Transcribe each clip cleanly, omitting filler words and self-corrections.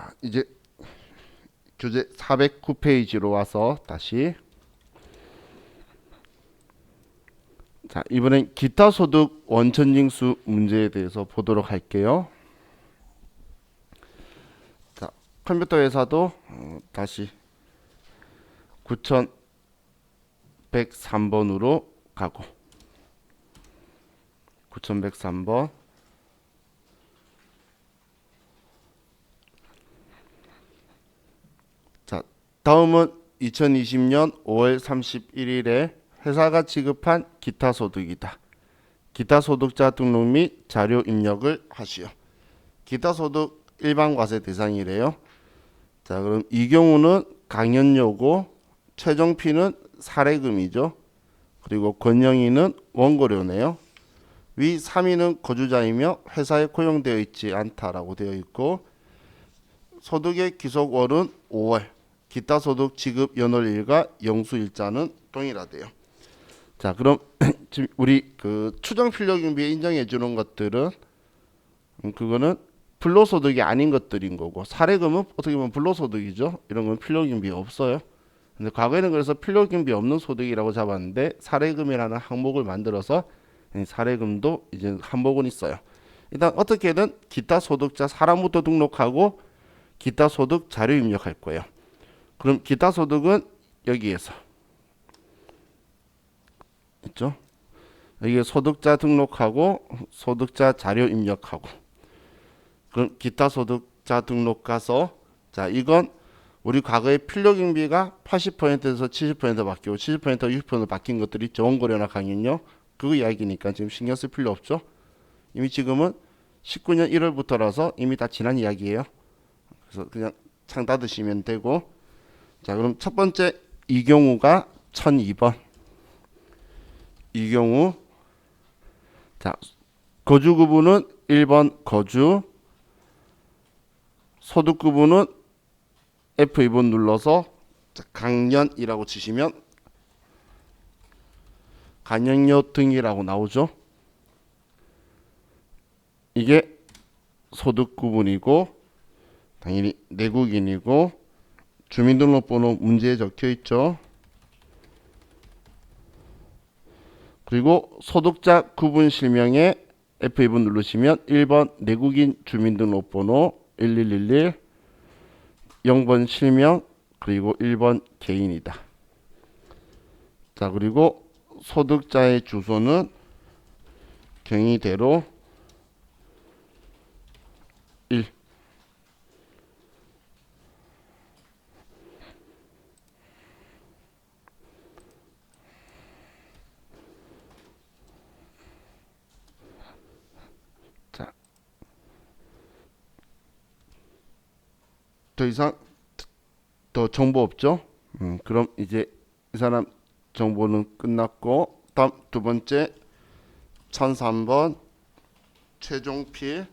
자, 이제 교재 409페이지로 와서 다시 자, 이번엔 기타 소득 원천징수 문제에 대해서 보도록 할게요. 자, 컴퓨터 회사도 다시 9103번으로 가고 9103번. 자, 다음은 2020년 5월 31일에 회사가 지급한 기타 소득이다. 기타 소득자 등록 및 자료 입력을 하시오. 기타 소득 일반 과세 대상이래요. 자, 그럼 이 경우는 강연료고 최종피는 사례금이죠. 그리고 권영위는 원고료네요. 위 3위는 거주자이며 회사에 고용되어 있지 않다라고 되어 있고 소득의 기속월은 5월, 기타 소득 지급 연월일과 영수일자는 동일하대요. 자, 그럼 지금 우리 그 추정 필요경비에 인정해 주는 것들은 그거는 불로소득이 아닌 것들인 거고 사례금은 어떻게 보면 불로소득이죠. 이런 건 필요경비 없어요. 근데 과거에는 그래서 필요경비 없는 소득이라고 잡았는데 사례금이라는 항목을 만들어서 사례금도 이제 항목은 있어요. 일단 어떻게든 기타 소득자 사람부터 등록하고 기타 소득 자료 입력할 거예요. 그럼 기타 소득은 여기에서 있죠. 여기에 소득자 등록하고 소득자 자료 입력하고 그럼 기타 소득자 등록 가서 자, 이건 우리 과거에 필요경비가 80%에서 70% 바뀌고 70% 60% 바뀐 것들이 있죠. 원고료나 강연료 그거 이야기니까 지금 신경 쓸 필요 없죠. 이미 지금은 19년 1월부터라서 이미 다 지난 이야기예요. 그래서 그냥 창 닫으시면 되고 자, 그럼 첫 번째 이 경우가 1002번 이 경우 자, 거주 구분은 1번 거주 소득 구분은 F2번 눌러서 강연이라고 치시면 강연료 등이라고 나오죠. 이게 소득 구분이고 당연히 내국인이고 주민등록번호 문제에 적혀 있죠. 그리고 소득자 구분 실명에 F2번 누르시면 1번 내국인 주민등록번호 1111 0번 실명 그리고 1번 개인이다. 자, 그리고 소득자의 주소는 경희대로 1 자, 더 이상 더 정보 없죠? 그럼 이제 이 사람 정보는 끝났고 다음 두 번째 1003번 최종필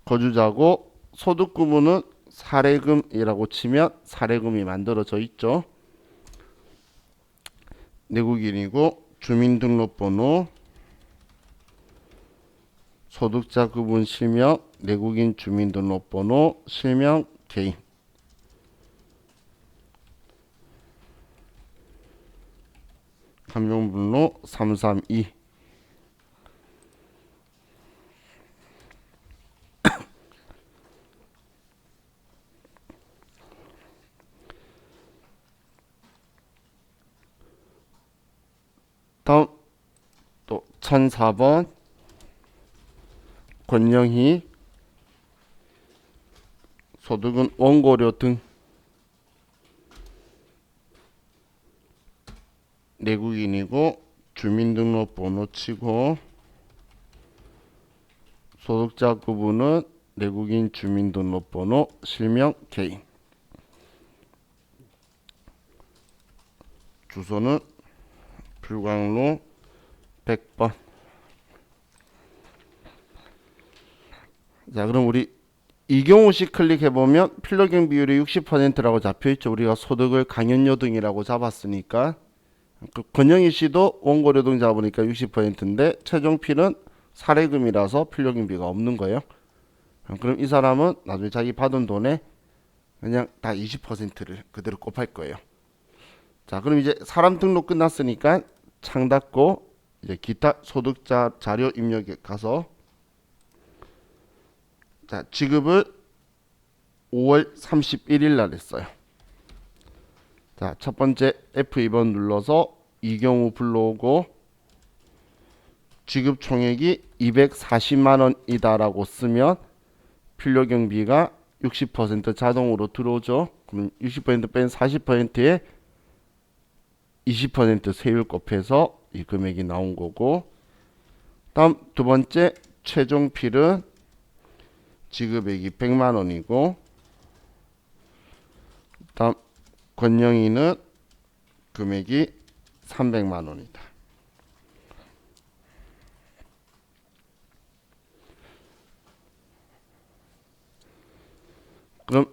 거주자고 소득 구분은 사례금이라고 치면 사례금이 만들어져 있죠. 내국인이고 주민등록번호 소득자 구분 실명 내국인 주민등록번호 실명 개인 감정번호 332 다음 또 1004번 권영희 소득은 원고료 등 내국인이고 주민등록번호 치고 소득자 구분은 내국인 주민등록번호 실명 개인 주소는 불광로 100번. 자, 그럼 우리 이 경우씩 클릭해보면 필요경 비율이 60%라고 잡혀있죠. 우리가 소득을 강연료 등이라고 잡았으니까 그 권영희 씨도 원고료 등 잡으니까 60%인데 최종필은 사례금이라서 필요경비가 없는 거예요. 그럼 이 사람은 나중에 자기 받은 돈에 그냥 다 20%를 그대로 곱할 거예요. 자, 그럼 이제 사람 등록 끝났으니까 창 닫고 이제 기타 소득자 자료 입력에 가서 자, 지급을 5월 31일 날 했어요. 자, 첫 번째 F2번 눌러서 이 경우 불러오고 지급 총액이 240만 원이다라고 쓰면 필요 경비가 60% 자동으로 들어오죠. 그럼 60% 뺀 40%에 20% 세율 곱해서 이 금액이 나온 거고, 다음 두 번째 최종 필은 지급액이 100만 원이고, 다음 권영이는 금액이 300만 원이다. 그럼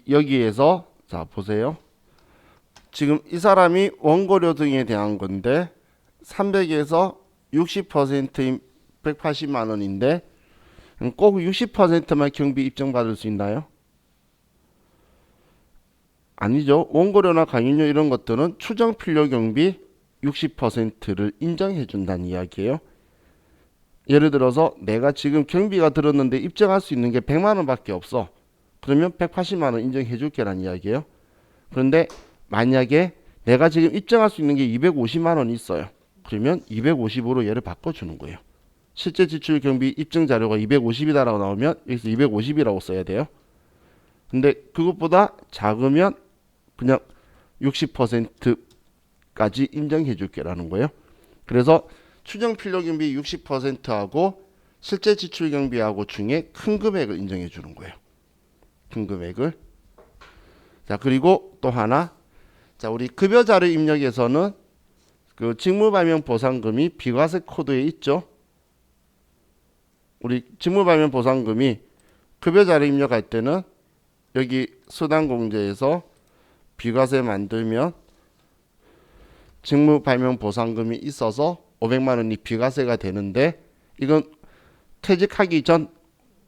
여기에서 자 보세요. 지금 이 사람이 원고료 등에 대한 건데 300에서 60%인 180만 원인데 꼭 60%만 경비 입증받을 수 있나요? 아니죠. 원고료나 강연료 이런 것들은 추정 필요 경비 60%를 인정해 준다는 이야기예요. 예를 들어서 내가 지금 경비가 들었는데 입증할 수 있는 게 100만 원밖에 없어. 그러면 180만 원 인정해 줄게라는 이야기예요. 그런데 만약에 내가 지금 입증할 수 있는 게 250만 원이 있어요. 그러면 250으로 얘를 바꿔주는 거예요. 실제 지출 경비 입증 자료가 250이다라고 나오면 여기서 250이라고 써야 돼요. 근데 그것보다 작으면 그냥 60%까지 인정해 줄게라는 거예요. 그래서 추정 필요 경비 60%하고 실제 지출 경비하고 중에 큰 금액을 인정해 주는 거예요. 큰 금액을. 자, 그리고 또 하나. 자, 우리 급여 자료 입력에서는 그 직무 발명 보상금이 비과세 코드에 있죠. 우리 직무 발명 보상금이 급여 자료 입력할 때는 여기 수당 공제에서 비과세 만들면 직무 발명 보상금이 있어서 500만 원이 비과세가 되는데 이건 퇴직하기 전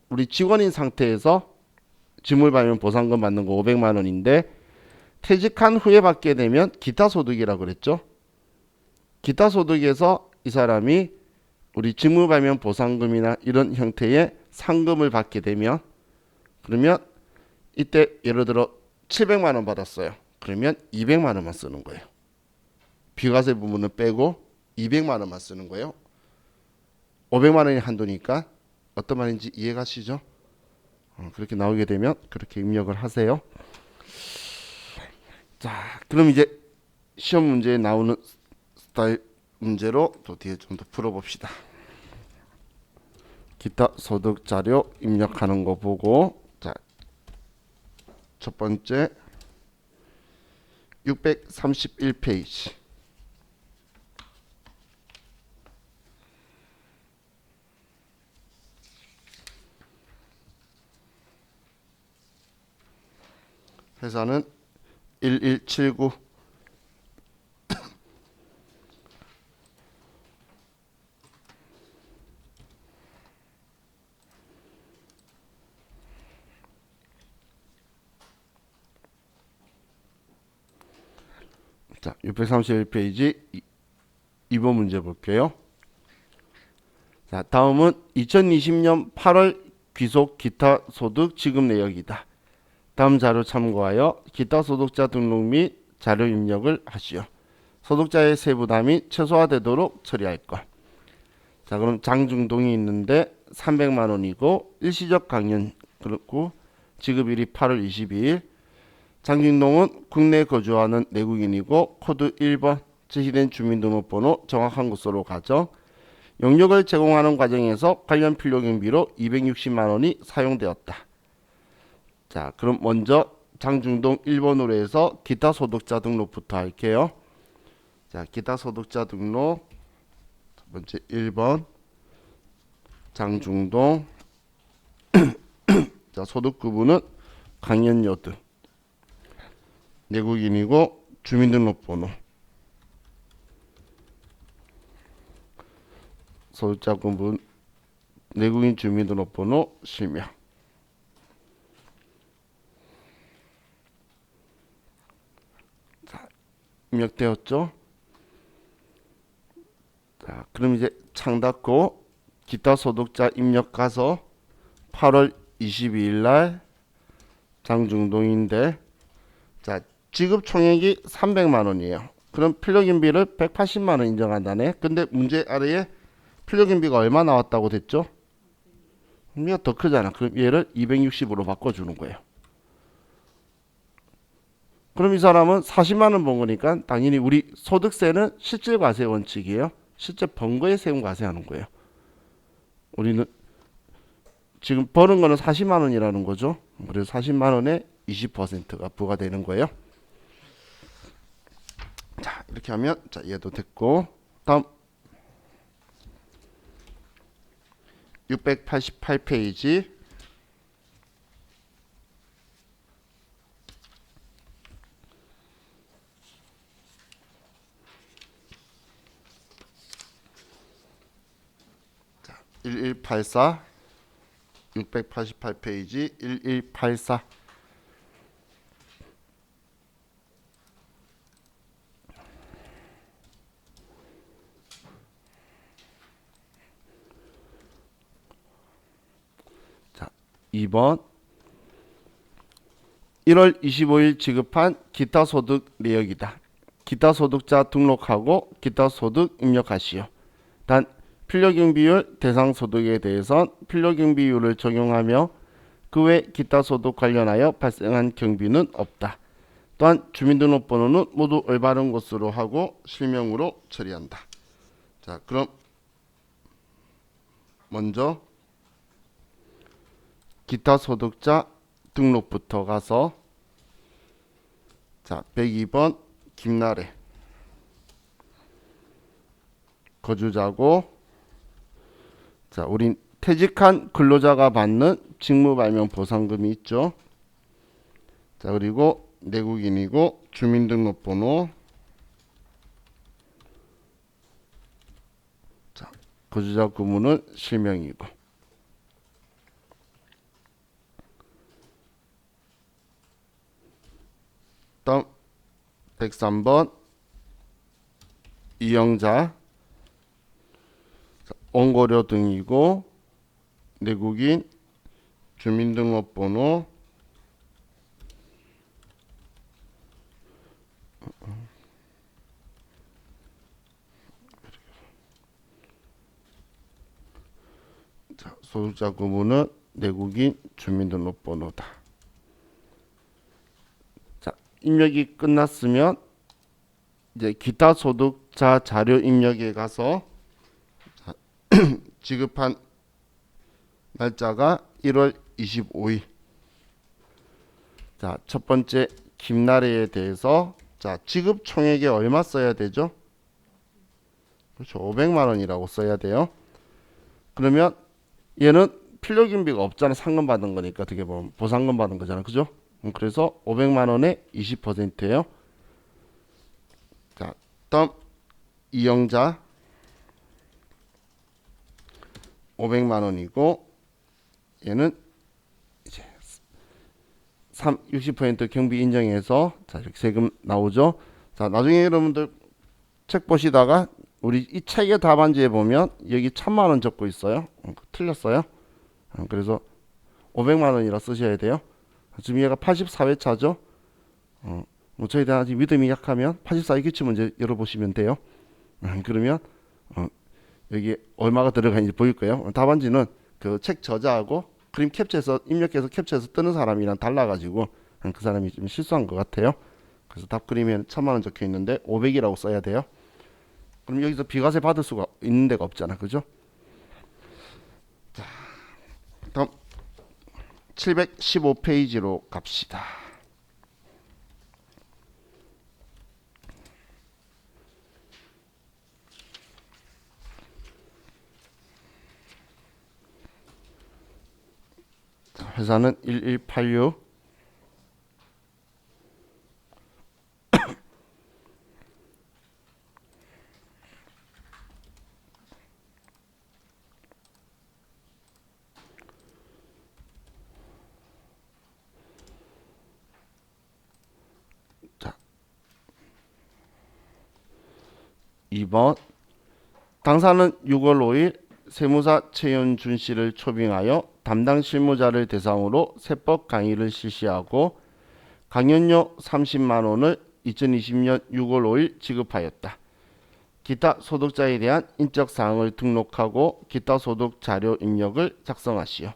우리 직원인 상태에서 직무 발명 보상금 받는 거 500만 원인데 퇴직한 후에 받게 되면 기타 소득이라고 그랬죠. 기타 소득에서 이 사람이 우리 직무 발명 보상금이나 이런 형태의 상금을 받게 되면 그러면 이때 예를 들어 700만 원 받았어요. 그러면 200만 원만 쓰는 거예요. 비과세 부분을 빼고 200만 원만 쓰는 거예요. 500만 원이 한도니까 어떤 말인지 이해가시죠? 그렇게 나오게 되면 그렇게 입력을 하세요. 자, 그럼 이제 시험 문제에 나오는 스타일 문제로 또 뒤에 좀 더 풀어봅시다. 기타 소득 자료 입력하는 거 보고 자, 첫 번째 631페이지 회사는 1179 자, 631페이지 2번 문제 볼게요. 자, 다음은 2020년 8월 귀속 기타 소득 지급 내역이다. 다음 자료 참고하여 기타 소득자 등록 및 자료 입력을 하시오. 소득자의 세부담이 최소화되도록 처리할 것. 자, 그럼 장중동이 있는데 300만 원이고 일시적 강연 그렇고 지급일이 8월 22일. 장중동은 국내에 거주하는 내국인이고 코드 1번 제시된 주민등록번호 정확한 곳으로 가정. 용역을 제공하는 과정에서 관련 필요 경비로 260만 원이 사용되었다. 자, 그럼 먼저 장중동 1번으로 해서 기타 소득자 등록부터 할게요. 자, 기타 소득자 등록 첫 번째 1번 장중동 자, 소득 구분은 강연료 등 내국인이고 주민등록번호 소득자 구분 내국인 주민등록번호 실명. 자, 입력되었죠? 자, 그럼 이제 창 닫고 기타 소득자 입력 가서 8월 22일 날 장중동인데, 자, 지급 총액이 300만 원이에요. 그럼 필요금비를 180만 원 인정한다네. 근데 문제 아래에 필요금비가 얼마 나왔다고 됐죠? 얘가 더 크잖아. 그럼 얘를 260으로 바꿔주는 거예요. 그럼 이 사람은 40만 원 번 거니까 당연히 우리 소득세는 실질 과세 원칙이에요. 실제 번 거에 세금 과세하는 거예요. 우리는 지금 버는 거는 40만 원이라는 거죠. 그래서 40만 원에 20%가 부과되는 거예요. 자, 이렇게 하면 자, 얘도 됐고, 다음 688페이지. 자, 1184 688페이지 1184. 자, 2번 1월 25일 지급한 기타 소득 내역이다. 기타 소득자 등록하고 기타 소득 입력하시오. 단 필요경비율 대상 소득에 대해선 필요경비율을 적용하며 그 외 기타 소득 관련하여 발생한 경비는 없다. 또한 주민등록번호는 모두 올바른 것으로 하고 실명으로 처리한다. 자, 그럼 먼저 기타 소득자 등록부터 가서, 자, 102번 김나래 거주자고, 자, 우린 퇴직한 근로자가 받는 직무발명 보상금이 있죠. 자, 그리고 내국인이고 주민등록번호, 자, 거주자 구문은 실명이고, 다음 103번 이영자, 원고료 등이고 내국인 주민등록번호, 자, 소득자 구문은 내국인 주민등록번호다. 자, 입력이 끝났으면 이제 기타 소득자 자료 입력에 가서, 자, 지급한 날짜가 1월 25일. 자, 첫 번째 김나래에 대해서, 자, 지급 총액에 얼마 써야 되죠? 그렇죠. 500만 원이라고 써야 돼요. 그러면 얘는 필요금비가 없잖아. 상금 받은 거니까 어떻게 보면 보상금 받은 거잖아. 그죠? 그래서 500만 원에 20%예요. 자, 다음 이영자 500만 원이고 얘는 이제 60% 경비 인정해서, 자, 이렇게 세금 나오죠. 자, 나중에 여러분들 책 보시다가 우리 이 책의 답안지에 보면 여기 1000만 원 적고 있어요. 틀렸어요. 그래서 500만 원이라 쓰셔야 돼요. 지금 얘가 84회차죠. 뭐 저에 대한 아직 믿음이 약하면 84회 기출 문제 열어보시면 돼요. 그러면 여기 얼마가 들어가는지 보일 거예요. 답안지는 그 책 저자하고 그림 캡처해서 입력해서 캡처해서 뜨는 사람이랑 달라가지고 그 사람이 좀 실수한 것 같아요. 그래서 답 그림에는 1000만 원 적혀 있는데 500이라고 써야 돼요. 그럼 여기서 비과세 받을 수가 있는 데가 없잖아. 그죠? 자, 다음 715페이지로 갑시다. 자, 회사는 1186. 2번 당사는 6월 5일 세무사 최연준 씨를 초빙하여 담당 실무자를 대상으로 세법 강의를 실시하고 강연료 30만 원을 2020년 6월 5일 지급하였다. 기타 소득자에 대한 인적 사항을 등록하고 기타 소득 자료 입력을 작성하시오.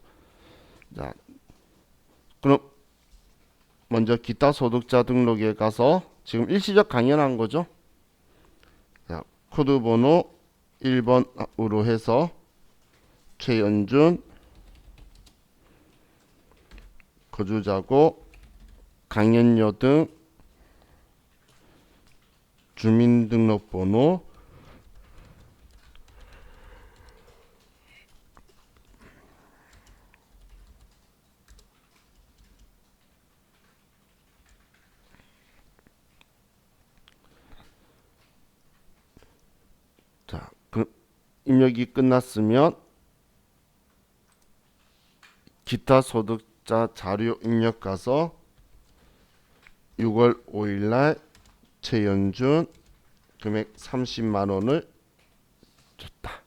자, 그럼 먼저 기타 소득자 등록에 가서 지금 일시적 강연한 거죠. 자, 코드 번호 1번으로 해서 최연준 거주자고 강연료 등 주민등록번호 자, 그 입력이 끝났으면 기타 소득자 자료 입력 가서 6월 5일 날 최연준 금액 30만 원을 줬다.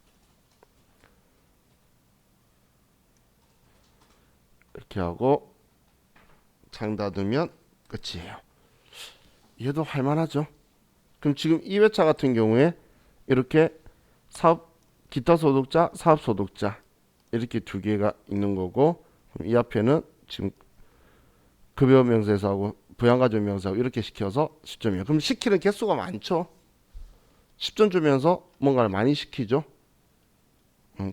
이렇게 하고 창 닫으면 끝이에요. 얘도 할만하죠. 그럼 지금 2회차 같은 경우에 이렇게 사업 기타 소득자, 사업 소득자 이렇게 두 개가 있는 거고 이 앞에는 지금 급여 명세서하고 부양가족 명세하고 이렇게 시켜서 10점이에요. 그럼 시키는 개수가 많죠. 10점 주면서 뭔가를 많이 시키죠.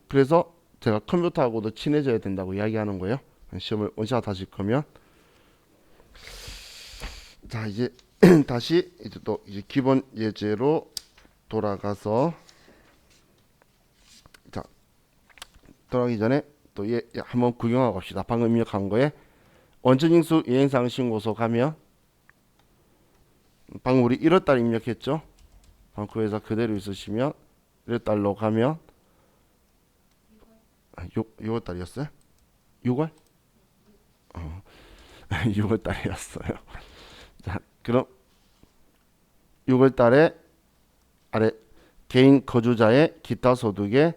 그래서 제가 컴퓨터하고도 친해져야 된다고 이야기하는 거예요. 시험을 원샷 하실 거면. 자, 이제 다시 이제 또 이제 기본 예제로 돌아가서 자, 돌아가기 전에 또 얘 한번 구경하고 갑시다. 방금 입력한 거에 원천징수 이행사항 신고서 가면 방금 우리 1월달 입력했죠. 방금 그 회사 그대로 있으시면 1월달로 가면 6월달이었어요? 6월? 6월달이었어요. 자, 그럼 6월달에 아래 개인 거주자의 기타 소득에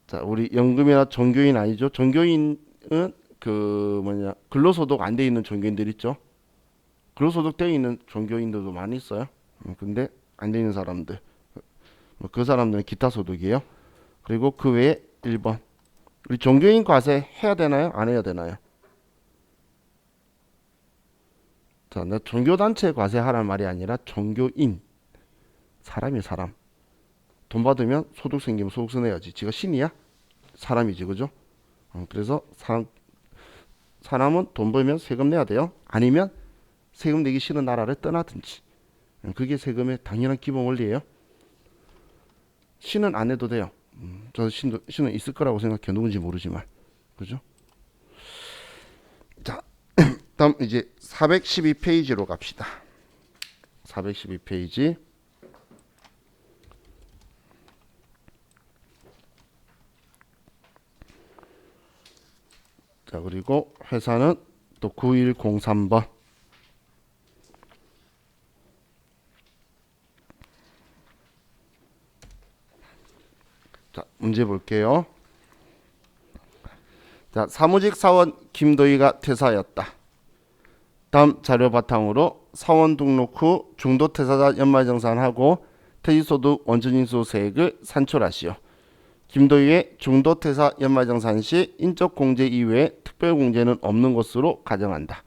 자, 우리 연금이나 종교인 아니죠? 종교인은 그 뭐냐 근로소득 안 돼 있는 종교인들 있죠. 근로소득 돼 있는 종교인들도 많이 있어요. 근데 안 돼 있는 사람들 그 사람들은 기타 소득이에요. 그리고 그 외에 1번 우리 종교인 과세 해야 되나요? 안 해야 되나요? 자, 나 종교단체 과세하라는 말이 아니라 종교인 사람이 사람 돈 받으면 소득 생기면 소득세 내야지. 지가 신이야? 사람이지, 그죠? 그래서 사람은 돈 벌면 세금 내야 돼요. 아니면 세금 내기 싫은 나라를 떠나든지. 그게 세금의 당연한 기본 원리예요. 신은 안 내도 돼요. 저 신은 있을 거라고 생각해. 누군지 모르지만. 그죠? 자, 다음 이제 412페이지로 갑시다. 412페이지. 자, 그리고 회사는 또 9103번. 자, 문제 볼게요. 자, 사무직 사원 김도희가 퇴사하였다. 다음 자료 바탕으로 사원 등록 후 중도퇴사자 연말정산하고 퇴직소득 원천징수세액을 산출하시오. 김도희의 중도퇴사 연말정산 시 인적공제 이외에 특별공제는 없는 것으로 가정한다.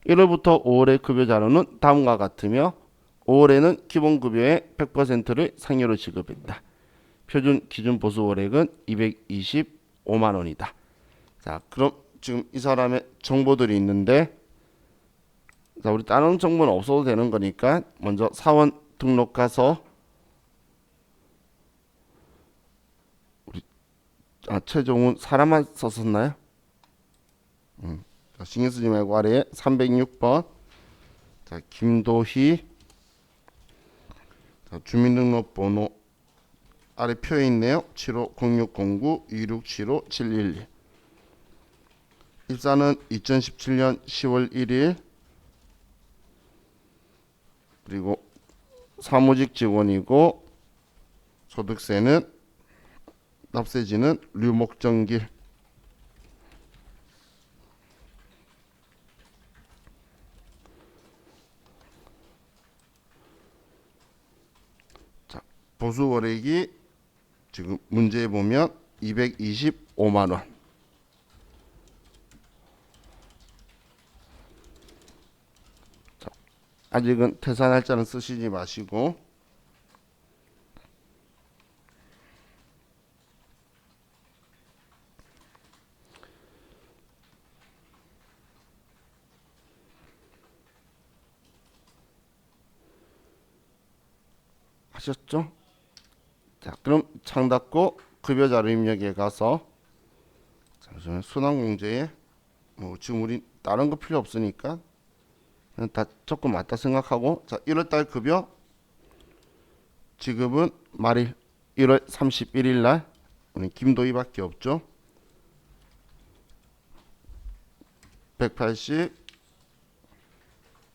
1월부터 5월의 급여자료는 다음과 같으며 5월에는 기본급여의 100%를 상여로 지급했다. 표준 기준 보수 월액은 225만 원이다. 자, 그럼 지금 이 사람의 정보들이 있는데 자, 우리 다른 정보는 없어도 되는 거니까 먼저 사원 등록 가서 우리 최종훈 사람만 썼었나요? 신경 쓰지 말고 아래에 306번 자, 김도희 자, 주민등록번호 아래 표에 있네요. 750609-2675-711 입사는 2017년 10월 1일 그리고 사무직 직원이고 소득세는 납세지는 류목정길. 자, 보수월액이 지금 문제에 보면 225만 원. 자, 아직은 퇴사 날짜는 쓰시지 마시고 하셨죠? 자, 그럼 창 닫고 급여 자료 입력에 가서 잠시만요. 순환공제에 뭐 지금 우리 다른 거 필요 없으니까 그냥 다 조금 맞다 생각하고 자 1월달 급여 지급은 말일 1월 31일 날 우리 김도희밖에 없죠. 180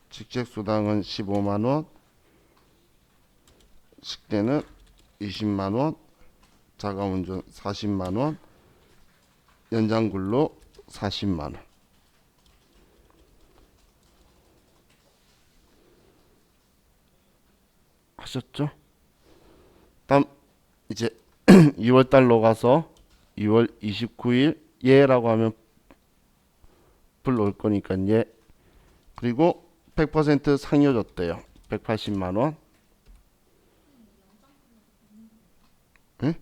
직책수당은 15만 원, 식대는 20만 원, 자가운전 40만 원, 연장근로 40만 원. 하셨죠? 다음 이제 2월 달로 가서 2월 29일 예라고 하면 불러올 거니까 예. 그리고 100% 상여 줬대요. 180만 원. 응?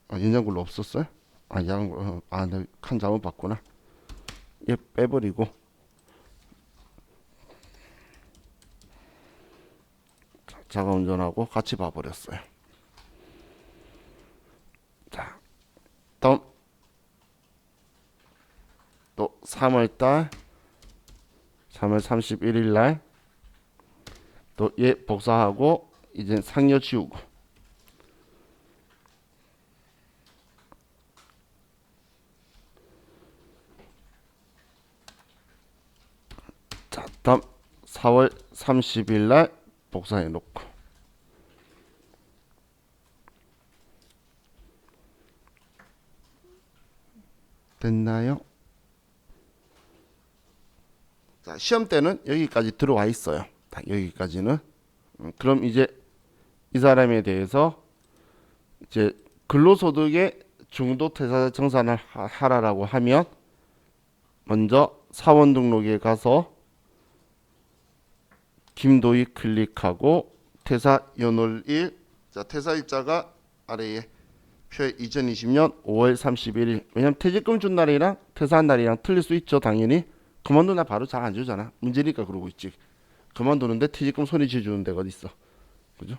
아, 연장근로 없었어요? 아, 내가 칸 잘못 봤구나. 얘 빼버리고. 자가운전하고 같이 봐버렸어요. 자, 다음 또 3월달 3월 31일 날 또 얘 복사하고 이제 상여 지우고. 자, 다음 4월 30일 날 복사해 놓고. 됐나요? 자, 시험 때는 여기까지 들어와 있어요. 다 여기까지는. 그럼 이제 이 사람에 대해서 이제 근로소득의 중도 퇴사 정산을 하라라고 하면 먼저 사원 등록에 가서 김도희 클릭하고 퇴사 연월일. 자, 퇴사일자가 아래에 표에 2020년 5월 31일. 왜냐면 퇴직금 준 날이랑 퇴사한 날이랑 틀릴 수 있죠. 당연히. 그만둔 날 바로 잘 안 주잖아. 문제니까 그러고 있지. 그만두는데 퇴직금 손해지 주는 데가 어디 있어. 그죠?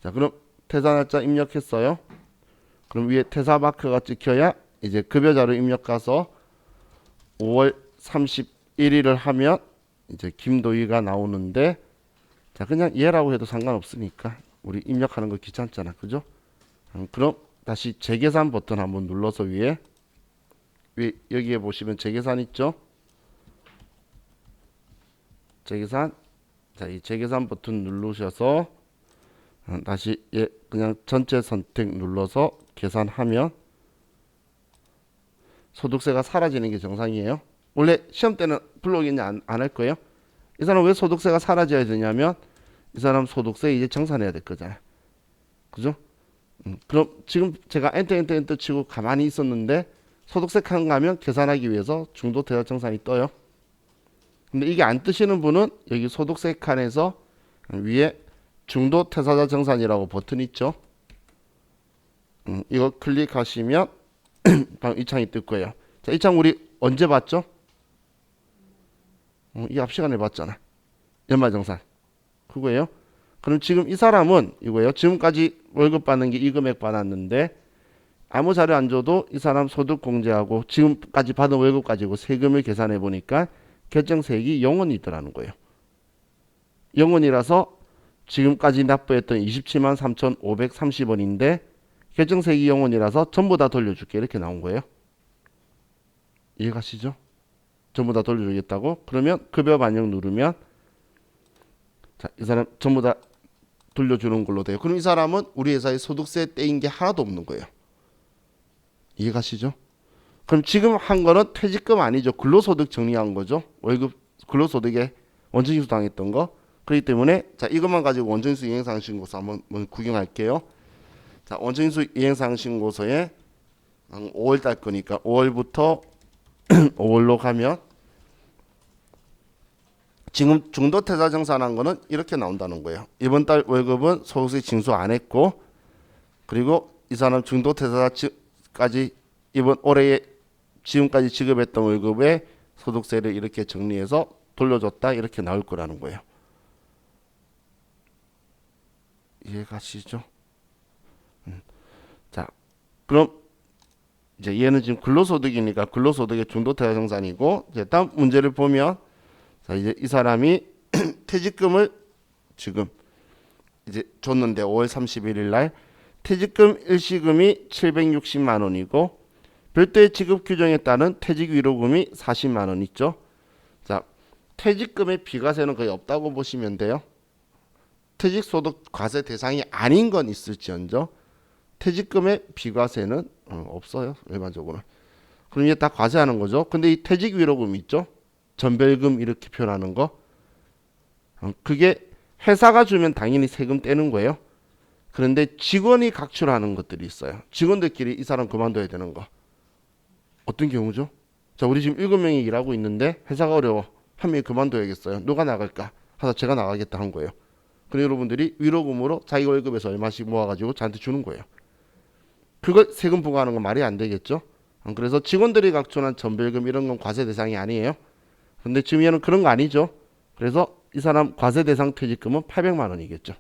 자, 그럼 퇴사 날짜 입력했어요. 그럼 위에 퇴사 마크가 찍혀야 이제 급여자료 입력 가서 5월 31일을 하면 이제 김도희가 나오는데 자, 그냥 얘라고 해도 상관없으니까 우리 입력하는 거 귀찮잖아. 그죠? 그럼 다시 재계산 버튼 한번 눌러서 위에 여기에 보시면 재계산 있죠? 재계산. 자, 이 재계산 버튼 누르셔서 다시 그냥 전체 선택 눌러서 계산하면 소득세가 사라지는 게 정상이에요. 원래 시험 때는 불러오겠냐 안 할 거예요. 이 사람 왜 소득세가 사라져야 되냐면 이 사람 소득세 이제 정산해야 될 거잖아요. 그죠? 그럼 지금 제가 엔터 치고 가만히 있었는데 소득세 칸 가면 계산하기 위해서 중도 퇴사 정산이 떠요. 근데 이게 안 뜨시는 분은 여기 소득세 칸에서 위에 중도 퇴사자 정산이라고 버튼 있죠. 이거 클릭하시면 방금 이 창이 뜰 거예요. 자, 이 창 우리 언제 봤죠? 이 앞 시간에 봤잖아. 연말정산. 그거예요. 그럼 지금 이 사람은 이거예요. 지금까지 월급 받는 게 이 금액 받았는데 아무 자료 안 줘도 이 사람 소득 공제하고 지금까지 받은 월급 가지고 세금을 계산해 보니까 결정세액이 0원이 있더라는 거예요. 0원이라서 지금까지 납부했던 27만 3,530원인데 결정세액이 0원이라서 전부 다 돌려줄게 이렇게 나온 거예요. 이해가시죠? 전부 다 돌려주겠다고. 그러면 급여 반영 누르면 자, 이 사람 전부 다 돌려주는 걸로 돼요. 그럼 이 사람은 우리 회사에 소득세 떼인 게 하나도 없는 거예요. 이해가시죠? 그럼 지금 한 거는 퇴직금 아니죠. 근로소득 정리한 거죠. 월급 근로소득에 원천징수 당했던 거. 그렇기 때문에 자 이것만 가지고 원천징수 이행상신고서 한번 구경할게요. 자 원천징수 이행상신고서에 5월 달 거니까 5월부터 5월로 가면 지금 중도태자 정산한 거는 이렇게 나온다는 거예요. 이번 달 월급은 소득세 징수 안 했고 그리고 이 사람 중도태자까지 이번 올해에 지금까지 지급했던 월급에 소득세를 이렇게 정리해서 돌려줬다 이렇게 나올 거라는 거예요. 이해가시죠? 자, 그럼 이제 얘는 지금 근로소득이니까 근로소득의 중도태자 정산이고 이제 다음 문제를 보면 자 이제 이 사람이 퇴직금을 지금 이제 줬는데 5월 31일 날 퇴직금 일시금이 760만 원이고 별도의 지급 규정에 따른 퇴직 위로금이 40만 원 있죠. 자, 퇴직금의 비과세는 거의 없다고 보시면 돼요. 퇴직소득 과세 대상이 아닌 건 있을지언정 퇴직금의 비과세는 없어요. 일반적으로. 그럼 이게 다 과세하는 거죠. 근데 이 퇴직 위로금 있죠. 전별금 이렇게 표현하는 거. 그게 회사가 주면 당연히 세금 떼는 거예요. 그런데 직원이 각출하는 것들이 있어요. 직원들끼리 이 사람 그만둬야 되는 거. 어떤 경우죠? 자, 우리 지금 7명이 일하고 있는데 회사가 어려워. 한 명이 그만둬야겠어요. 누가 나갈까? 하다 제가 나가겠다 한 거예요. 그리고 여러분들이 위로금으로 자기 월급에서 얼마씩 모아가지고 저한테 주는 거예요. 그걸 세금 부과하는 건 말이 안 되겠죠? 그래서 직원들이 각출한 전별금 이런 건 과세 대상이 아니에요. 근데 지금 얘는 그런 거 아니죠. 그래서 이 사람 과세 대상 퇴직금은 800만 원이겠죠.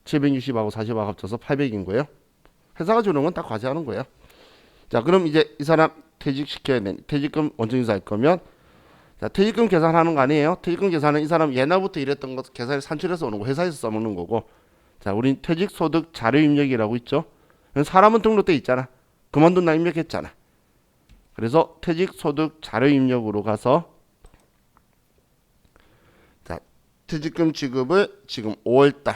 760하고 40하고 합쳐서 800인 거예요. 회사가 주는 건 다 과세하는 거예요. 자, 그럼 이제 이 사람 퇴직시켜야 되는 퇴직금 원천징수 할 거면 자, 퇴직금 계산하는 거 아니에요. 퇴직금 계산은 이 사람 옛날부터 일했던 것 계산을 산출해서 오는 거 회사에서 써먹는 거고 자, 우린 퇴직소득 자료 입력이라고 있죠. 사람은 등록돼 있잖아. 그만둔 날 입력했잖아. 그래서 퇴직소득 자료 입력으로 가서 자, 퇴직금 지급을 지금 5월달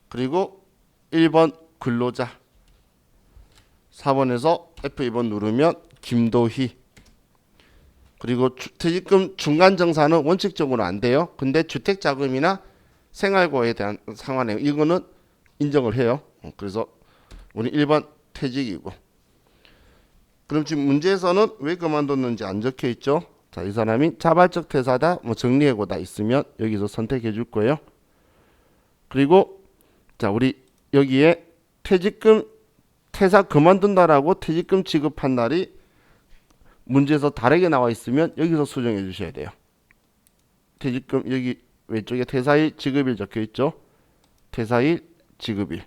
그리고 1번 근로자 4번에서 F2번 누르면 김도희 그리고 퇴직금 중간정산은 원칙적으로 안 돼요. 근데 주택자금이나 생활고에 대한 상환에 이거는 인정을 해요. 그래서 우리 1번 퇴직이고 그럼 지금 문제에서는 왜 그만뒀는지 안 적혀 있죠. 자, 이 사람이 자발적 퇴사다 뭐 정리해고다 있으면 여기서 선택해 줄 거예요. 그리고 자 우리 여기에 퇴직금 퇴사 그만둔다라고 퇴직금 지급한 날이 문제에서 다르게 나와 있으면 여기서 수정해 주셔야 돼요. 퇴직금 여기 왼쪽에 퇴사일 지급일 적혀 있죠. 퇴사일 지급일.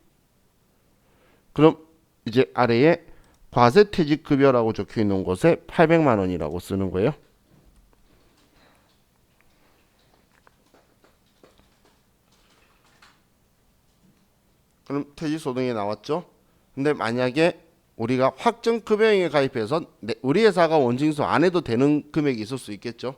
그럼 이제 아래에 과세퇴직급여라고 적혀 있는 곳에 800만 원이라고 쓰는 거예요. 그럼 퇴직소득이 나왔죠. 근데 만약에 우리가 확정급여형에 가입해서 우리 회사가 원징수 안 해도 되는 금액이 있을 수 있겠죠.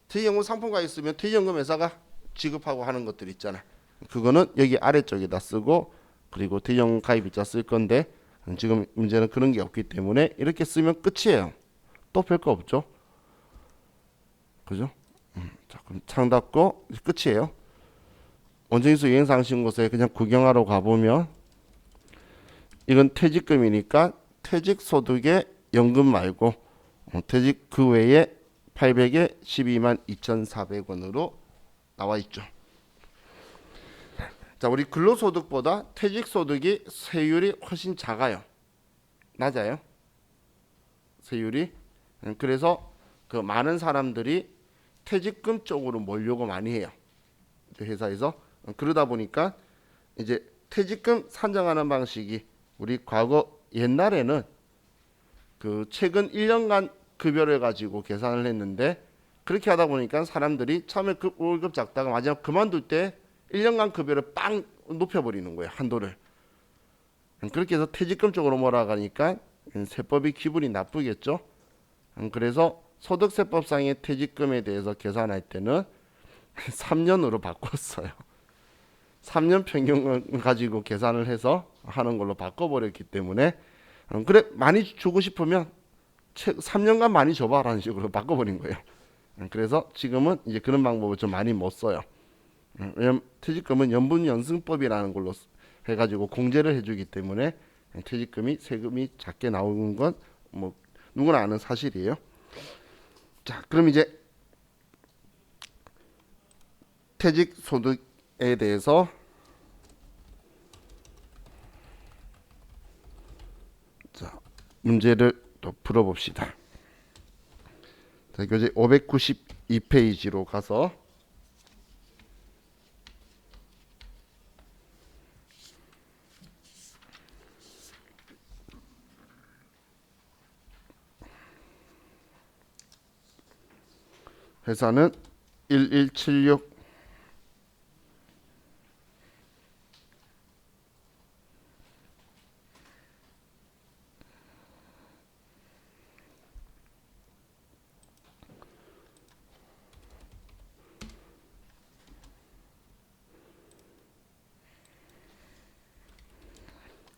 퇴직연금 상품가 있으면 퇴직연금 회사가 지급하고 하는 것들 있잖아. 그거는 여기 아래쪽에다 쓰고 그리고 퇴직연금 가입일자 쓸 건데 지금 문제는 그런 게 없기 때문에 이렇게 쓰면 끝이에요. 또 별 거 없죠. 그죠? 자, 그럼 창 닫고 끝이에요. 원징수 이행상신고서에 그냥 구경하러 가보면 이건 퇴직금이니까 퇴직소득의 연금 말고 퇴직 그 외에 800에 12만 2,400원으로 나와 있죠. 자, 우리 근로소득보다 퇴직소득이 세율이 훨씬 작아요. 낮아요. 세율이. 그래서 그 많은 사람들이 퇴직금 쪽으로 몰려고 많이 해요. 회사에서. 그러다 보니까 이제 퇴직금 산정하는 방식이 우리 과거 옛날에는 그 최근 1년간 급여를 가지고 계산을 했는데 그렇게 하다 보니까 사람들이 처음에 월급 작다가 마지막 그만둘 때 1년간 급여를 빵 높여버리는 거예요. 한도를. 그렇게 해서 퇴직금 쪽으로 몰아가니까 세법이 기분이 나쁘겠죠. 그래서 소득세법상의 퇴직금에 대해서 계산할 때는 3년으로 바꿨어요. 3년 평균을 가지고 계산을 해서 하는 걸로 바꿔버렸기 때문에 그래 많이 주고 싶으면 3년간 많이 줘봐라는 식으로 바꿔버린 거예요. 그래서 지금은 이제 그런 방법을 좀 많이 못 써요. 왜냐면 퇴직금은 연분연승법이라는 걸로 해가지고 공제를 해주기 때문에 퇴직금이 세금이 작게 나오는 건 뭐 누구나 아는 사실이에요. 자, 그럼 이제 퇴직소득에 대해서 자, 문제를 또 풀어봅시다. 자, 교재 592페이지로 가서 회사는 1176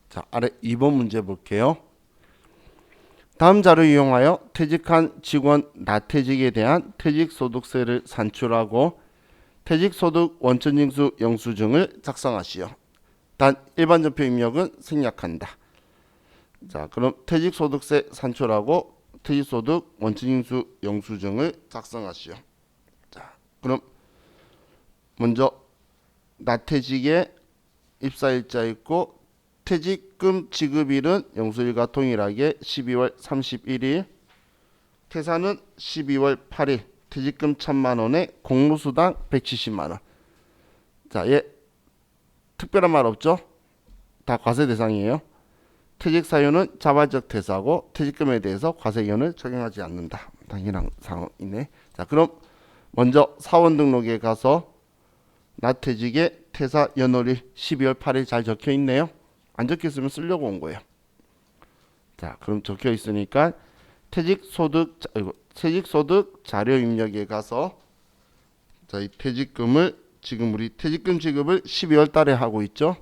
자, 아래 2번 문제 볼게요. 다음 자료 이용하여 퇴직한 직원 나퇴직에 대한 퇴직소득세를 산출하고 퇴직소득 원천징수 영수증을 작성하시오. 단 일반 전표 입력은 생략한다. 자, 그럼 퇴직소득세 산출하고 퇴직소득 원천징수 영수증을 작성하시오. 자, 그럼 먼저 나퇴직에 입사일자 있고 퇴직금 지급일은 영수일과 동일하게 12월 31일, 퇴사는 12월 8일, 퇴직금 1,000만 원에 공로수당 170만 원. 자, 얘 특별한 말 없죠? 다 과세 대상이에요. 퇴직 사유는 자발적 퇴사고 퇴직금에 대해서 과세기원을 적용하지 않는다. 당연한 상황이네. 자, 그럼 먼저 사원 등록에 가서 나퇴직의 퇴사 연월일 12월 8일 잘 적혀 있네요. 안 적혀 있으면 쓰려고 온 거예요. 자, 그럼 적혀 있으니까 퇴직소득 자료 입력에 가서 자, 이 퇴직금을 지금 우리 퇴직금 지급을 12월 달에 하고 있죠.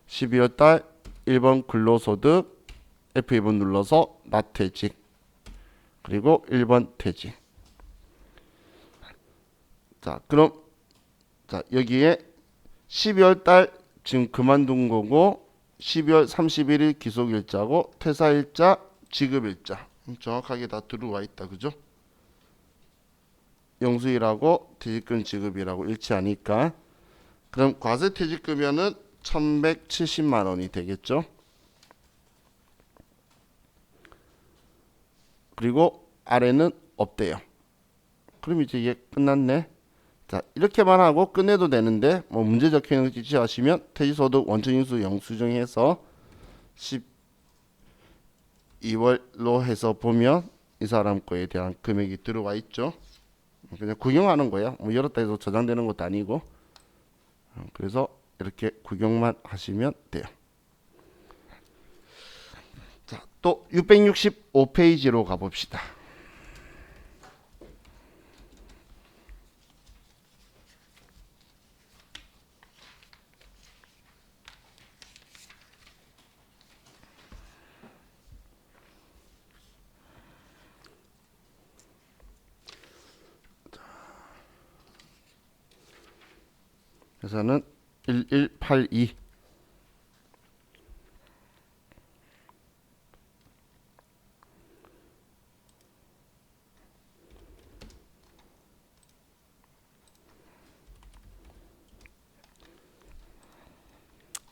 12월 달 1번 근로소득 F2번 눌러서 나퇴직 그리고 1번 퇴직. 자, 그럼 자, 여기에 12월 달 지금 그만둔 거고 12월 31일 기속일자고 퇴사일자 지급일자 정확하게 다 들어와 있다. 그죠? 영수일하고 퇴직금 지급이라고 일치하니까 그럼 과세 퇴직금면은 1,170만 원이 되겠죠. 그리고 아래는 없대요. 그럼 이제 이게 끝났네. 자, 이렇게만 하고 끝내도 되는데 뭐 문제 적혀 있는 거 지시하시면 퇴직소득 원천징수 영수증에서 12월로 해서 보면 이 사람 거에 대한 금액이 들어와 있죠. 그냥 구경하는 거예요. 뭐 열었다 해서 저장되는 것도 아니고. 그래서 이렇게 구경만 하시면 돼요. 자, 또 665페이지로 가봅시다. 회사는 1182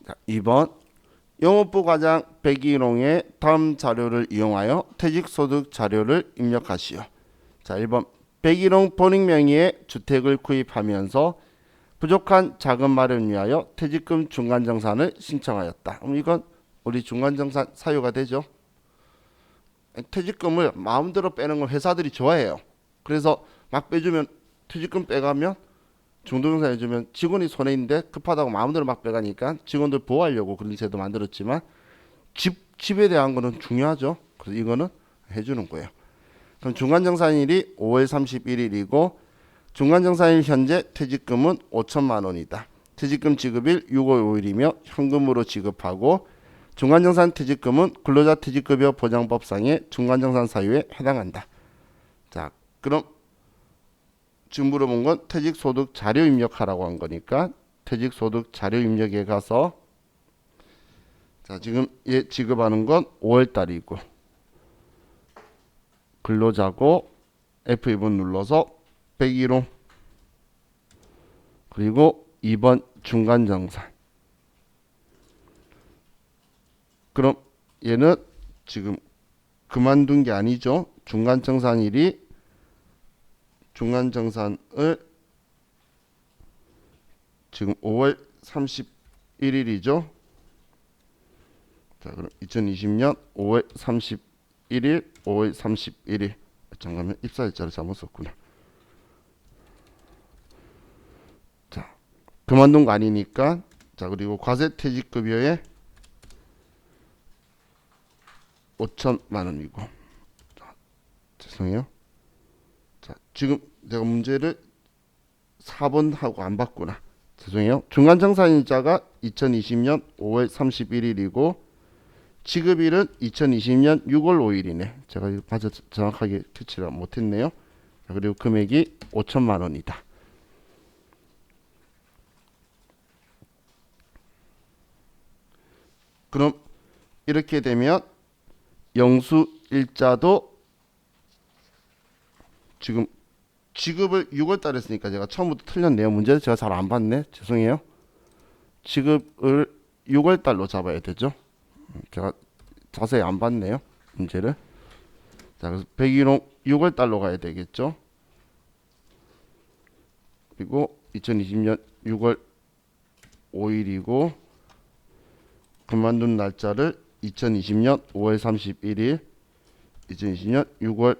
자, 2번 영업부 과장 백일홍의 다음 자료를 이용하여 퇴직소득 자료를 입력하시오. 자, 1번 백일홍 본인 명의의 주택을 구입하면서 부족한 자금 마련 위하여 퇴직금 중간정산을 신청하였다. 이건 우리 중간정산 사유가 되죠. 퇴직금을 마음대로 빼는 걸 회사들이 좋아해요. 그래서 막 빼주면 퇴직금 빼가면 중도정산 해주면 직원이 손해 있는데 급하다고 마음대로 막 빼가니까 직원들 보호하려고 그런 제도 만들었지만 집에 대한 거는 중요하죠. 그래서 이거는 해주는 거예요. 그럼 중간정산일이 5월 31일이고 중간정산일 현재 퇴직금은 5천만 원이다. 퇴직금 지급일 6월 5일이며 현금으로 지급하고 중간정산 퇴직금은 근로자 퇴직급여 보장법상의 중간정산 사유에 해당한다. 자, 그럼 지금 물어본 건 퇴직소득 자료 입력하라고 한 거니까 퇴직소득 자료 입력에 가서 자, 지금 얘 지급하는 건 5월 달이고 근로자고 F2번 눌러서 101호 그리고 2번 중간정산. 그럼 얘는 지금 그만둔 게 아니죠. 중간정산을 지금 5월 31일이죠. 자, 그럼 2020년 5월 31일, 5월 31일. 잠깐만, 입사일자를 잘못 썼구나. 자, 그만둔 거 아니니까. 자, 그리고 과세퇴직급여에 5천만 원이고. 자, 죄송해요. 자, 지금 내가 문제를 4번 하고 안 봤구나. 죄송해요. 중간정산일자가 2020년 5월 31일이고 지급일은 2020년 6월 5일이네. 제가 이거 맞아 정확하게 캐치를 못했네요. 자, 그리고 금액이 5천만 원이다. 그럼 이렇게 되면 영수일자도 지금 지급을 6월 달에 했으니까 제가 처음부터 틀렸네요. 문제를 제가 잘 안 봤네. 죄송해요. 지급을 6월 달로 잡아야 되죠. 제가 자세히 안 봤네요. 문제를. 자, 그래서 101호 6월 달로 가야 되겠죠. 그리고 2020년 6월 5일이고 그만둔 날짜를 2020년 5월 31일, 2020년 6월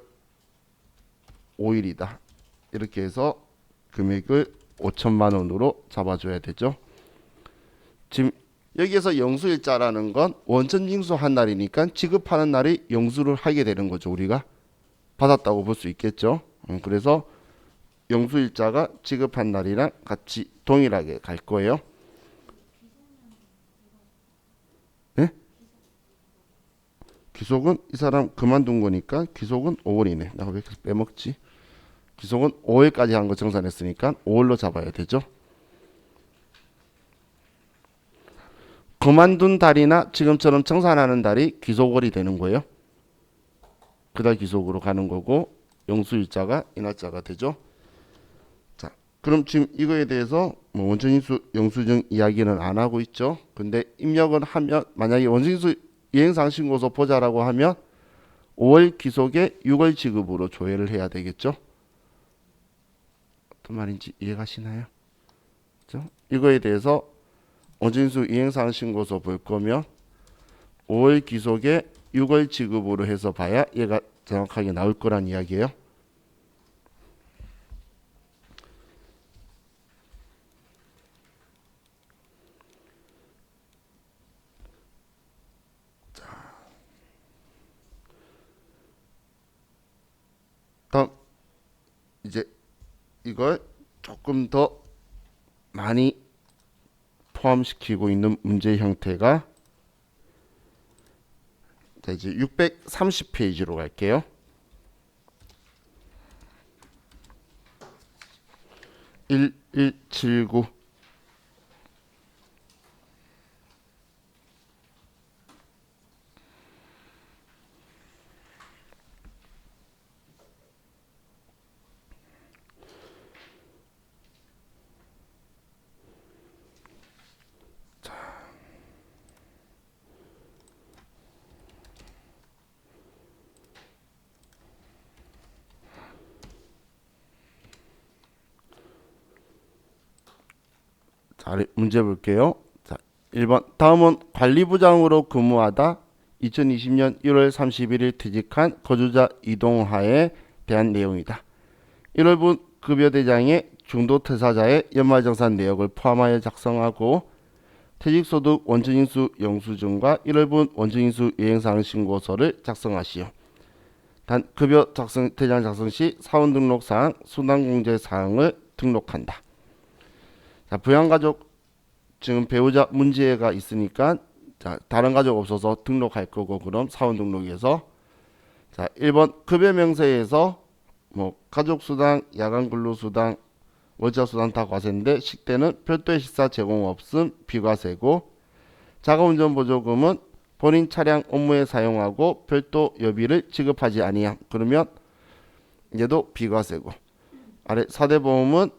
5일이다. 이렇게 해서 금액을 5천만 원으로 잡아줘야 되죠. 지금 여기에서 영수일자라는 건 원천징수한 날이니까 지급하는 날이 영수를 하게 되는 거죠. 우리가 받았다고 볼 수 있겠죠. 그래서 영수일자가 지급한 날이랑 같이 동일하게 갈 거예요. 네? 기속은 이 사람 그만둔 거니까 기속은 5월이네. 내가 왜 계속 빼먹지? 기속은 5월까지 한 거 정산했으니까 5월로 잡아야 되죠. 그만둔 달이나 지금처럼 정산하는 달이 기속월이 되는 거예요. 그달 기속으로 가는 거고 영수일자가 이 날짜가 되죠. 자, 그럼 지금 이거에 대해서 뭐 원천징수 영수증 이야기는 안 하고 있죠. 근데 입력을 하면 만약에 원천징수 이행상신고서 보자라고 하면 5월 기속에 6월 지급으로 조회를 해야 되겠죠. 어떤 말인지 이해가시나요? 그렇죠? 이거에 대해서 원천징수 이행상신고서 볼 거면 5월 기속에 6월 지급으로 해서 봐야 얘가 정확하게 나올 거란 이야기예요. 다음 이제 이걸 조금 더 많이 포함시키고 있는 문제 형태가 자, 이제 630페이지로 갈게요. 1179 자, 문제 볼게요. 자, 1번 다음은 관리부장으로 근무하다 2020년 1월 31일 퇴직한 거주자 이동하에 대한 내용이다. 1월분 급여대장에 중도퇴사자의 연말정산 내역을 포함하여 작성하고 퇴직소득 원천징수 영수증과 1월분 원천징수 이행사항 신고서를 작성하시오. 단 급여 작성 대장 작성 시 사원 등록사항, 순환공제 사항을 등록한다. 자, 부양가족 지금 배우자 문제가 있으니까 자, 다른 가족 없어서 등록할 거고 그럼 사원 등록에서 자, 1번 급여 명세에서 뭐 가족 수당, 야간 근로 수당, 월차 수당 다 과세인데 식대는 별도의 식사 제공 없음 비과세고 자가운전 보조금은 본인 차량 업무에 사용하고 별도 여비를 지급하지 아니함. 그러면 얘도 비과세고 아래 4대 보험은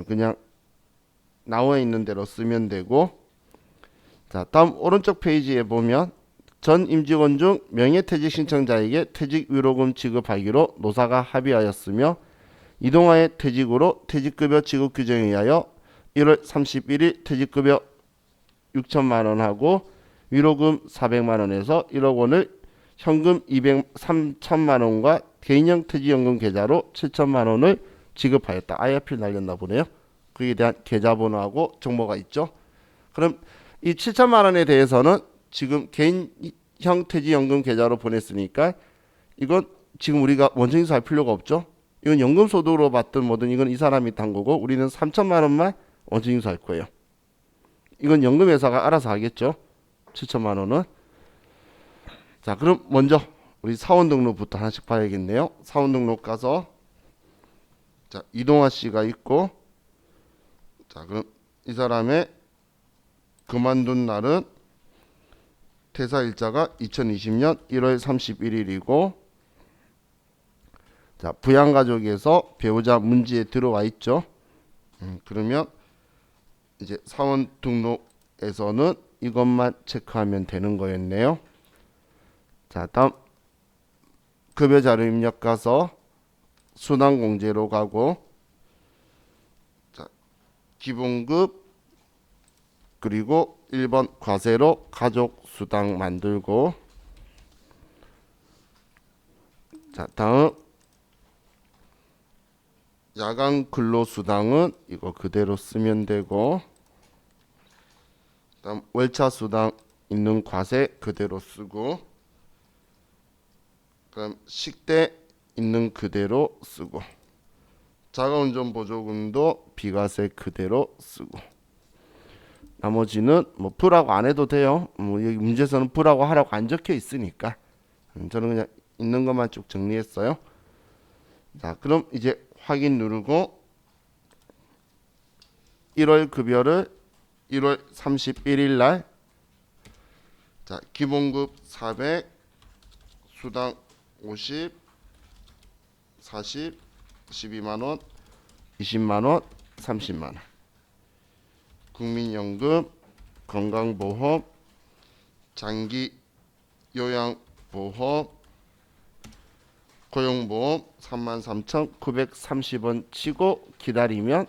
그냥 나와 있는 대로 쓰면 되고 자 다음 오른쪽 페이지에 보면 전 임직원 중 명예퇴직 신청자에게 퇴직 위로금 지급하기로 노사가 합의하였으며 이동화의 퇴직으로 퇴직급여 지급 규정에 의하여 1월 31일 퇴직급여 6천만 원하고 위로금 400만 원에서 1억 원을 현금 3천만 원과 개인형 퇴직연금 계좌로 7천만 원을 지급하였다. 아예 필 날렸나 보네요. 그에 대한 계좌번호하고 정보가 있죠. 그럼 이 7천만 원에 대해서는 지금 개인형 퇴직연금 계좌로 보냈으니까 이건 지금 우리가 원천징수할 필요가 없죠. 이건 연금소득으로 받든 뭐든 이건 이 사람이 딴 거고 우리는 3천만 원만 원천징수할 거예요. 이건 연금회사가 알아서 하겠죠. 7천만 원은. 자, 그럼 먼저 우리 사원 등록부터 하나씩 봐야겠네요. 사원 등록 가서 자, 이동화 씨가 있고 자, 그럼 이 사람의 그만둔 날은 퇴사일자가 2020년 1월 31일이고 자, 부양가족에서 배우자 문제에 들어와 있죠. 그러면 이제 사원 등록에서는 이것만 체크하면 되는 거였네요. 자, 다음 급여 자료 입력 가서 수당 공제로 가고 자, 기본급 그리고 1번 과세로 가족 수당 만들고 자, 다음 야간 근로수당은 이거 그대로 쓰면 되고 다음 월차 수당 있는 과세 그대로 쓰고 그럼 식대 있는 그대로 쓰고 자가운전 보조금도 비과세 그대로 쓰고 나머지는 뭐 풀하고 안 해도 돼요. 뭐 여기 문제에서는 풀하고 하라고 안 적혀 있으니까 저는 그냥 있는 것만 쭉 정리했어요. 자, 그럼 이제 확인 누르고 1월 급여를 1월 31일 날 자, 기본급 400, 수당 50, 40, 12만 원, 20만 원, 30만 원. 국민연금, 건강보험, 장기 요양보험, 고용보험 33,930원 치고 기다리면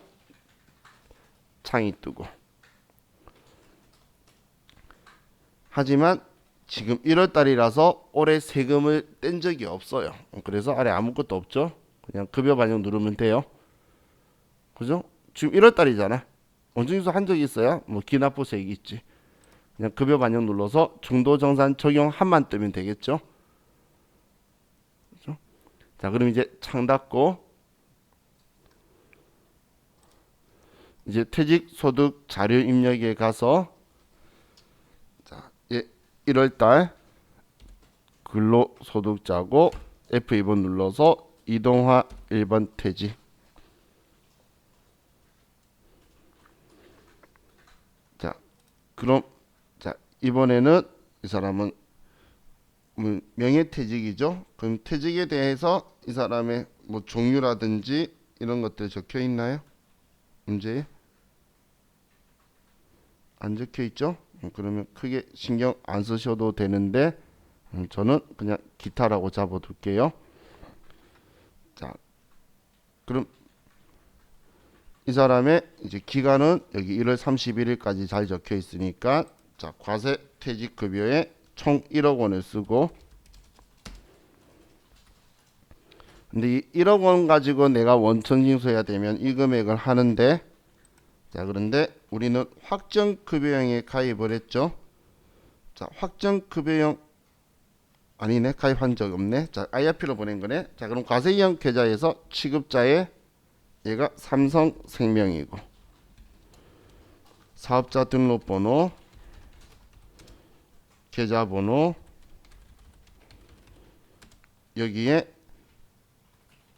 창이 뜨고 하지만 지금 1월달이라서 올해 세금을 뗀 적이 없어요. 그래서 아래 아무것도 없죠. 그냥 급여 반영 누르면 돼요. 그죠? 지금 1월달이잖아. 원증인수 한 적이 있어야 뭐 기납부세액이 있지. 그냥 급여 반영 눌러서 중도정산 적용한만 뜨면 되겠죠. 그죠? 자, 그럼 이제 창 닫고 이제 퇴직소득 자료 입력에 가서 자, 1월달 근로소득자고 F2번 눌러서 이동화 1번 퇴직 자, 그럼 자, 이번에는 이 사람은 명예퇴직이죠. 그럼 퇴직에 대해서 이 사람의 뭐 종류라든지 이런 것들 적혀 있나요? 문제에 안 적혀 있죠? 그러면 크게 신경 안 쓰셔도 되는데 저는 그냥 기타라고 잡아둘게요. 자, 그럼 이 사람의 이제 기간은 여기 1월 31일까지 잘 적혀 있으니까 자, 과세 퇴직급여에 총 1억 원을 쓰고 근데 이 1억 원 가지고 내가 원천징수해야 되면 이 금액을 하는데 자, 그런데 우리는 확정급여형에 가입을 했죠. 자, 확정급여형 아니네. 가입한 적 없네. 자, IRP로 보낸 거네. 자, 그럼 과세형 계좌에서 취급자의 얘가 삼성생명이고 사업자 등록번호, 계좌번호, 여기에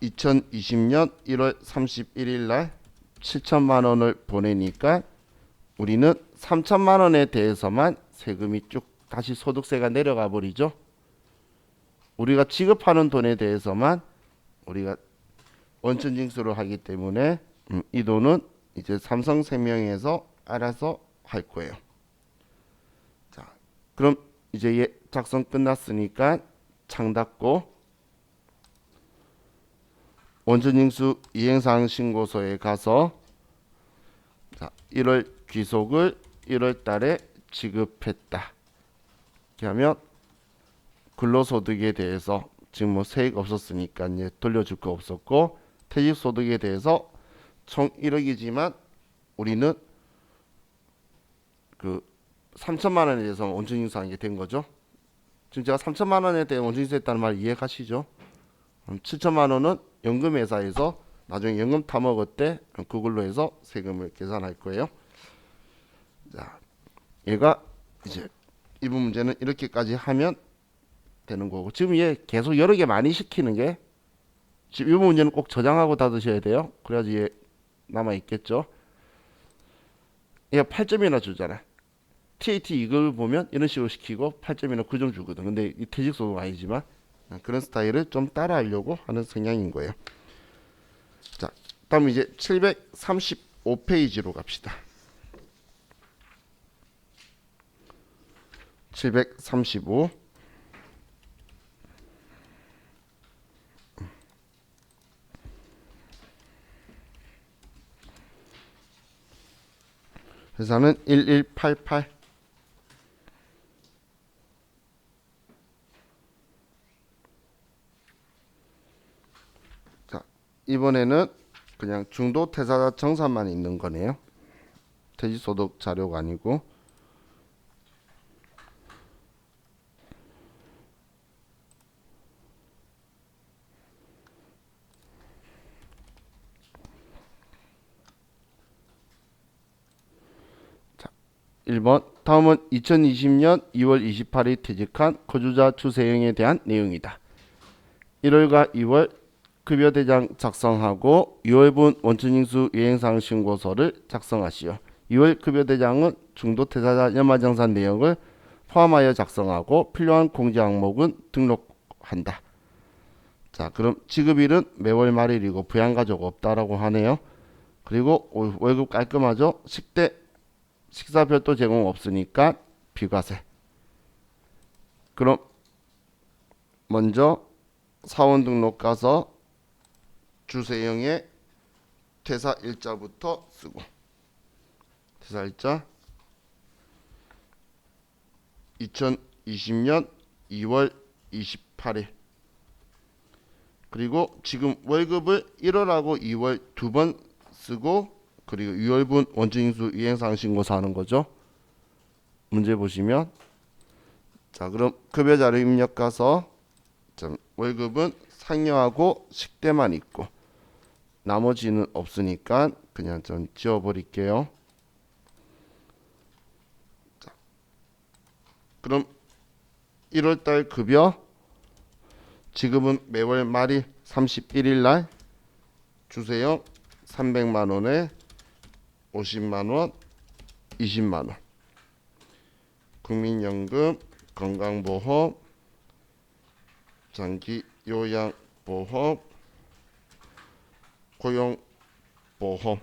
2020년 1월 31일 날 7천만 원을 보내니까 우리는 3천만 원에 대해서만 세금이 쭉 다시 소득세가 내려가 버리죠. 우리가 지급하는 돈에 대해서만 우리가 원천징수를 하기 때문에 이 돈은 이제 삼성생명에서 알아서 할 거예요. 자, 그럼 이제 작성 끝났으니까 창 닫고 원천징수 이행사항 신고서에 가서 자, 1월 귀속을 1월 달에 지급했다. 이렇게 하면 근로소득에 대해서 지금 뭐 세액 없었으니까 이제 돌려줄 거 없었고, 퇴직소득에 대해서 총 1억이지만 우리는 그 3천만 원에 대해서 원천징수한 게 된 거죠. 지금 제가 3천만 원에 대해 원천징수했다는 말 이해하시죠? 7천만 원은 연금회사에서 나중에 연금 타먹을 때 그걸로 해서 세금을 계산할 거예요. 자, 얘가 이제 이 문제는 이렇게까지 하면 되는 거고, 지금 얘 계속 여러 개 많이 시키는 게, 지금 이 문제는 꼭 저장하고 닫으셔야 돼요. 그래야지 얘 남아 있겠죠. 얘가 8점이나 주잖아. TAT 이걸 보면 이런 식으로 시키고 8점이나 9점 주거든. 근데 이 퇴직소득 아니지만 그런 스타일을 좀 따라 하려고 하는 성향인 거예요. 자, 다음 이제 735페이지로 갑시다. 735. 회사는 1188. 자, 이번에는 그냥 중도 퇴사자 정산만 있는 거네요. 퇴직소득 자료가 아니고. 자, 1번. 다음은 2020년 2월 28일 퇴직한 거주자 주세영에 대한 내용이다. 1월과 2월 급여대장 작성하고 6월분 원천징수 이행사항 신고서를 작성하시오. 2월 급여대장은 중도퇴사자 연말정산 내역을 포함하여 작성하고 필요한 공제 항목은 등록한다. 자, 그럼 지급일은 매월 말일이고 부양가족 없다라고 하네요. 그리고 월급 깔끔하죠. 식사 별도 제공 없으니까 비과세. 그럼 먼저 사원 등록 가서 주세영의 퇴사 일자부터 쓰고, 퇴사 일자 2020년 2월 28일. 그리고 지금 월급을 1월하고 2월 두 번 쓰고, 그리고 6월분 원천징수 이행사항 신고서 하는 거죠. 문제 보시면, 자, 그럼 급여자료 입력 가서 월급은 상여하고 식대만 있고 나머지는 없으니까 그냥 전 지워버릴게요. 자, 그럼 1월달 급여 지급은 매월 말일 31일 날 주세요. 300만 원에 50만 원, 20만 원. 국민연금, 건강보험, 장기 요양보험, 고용보험,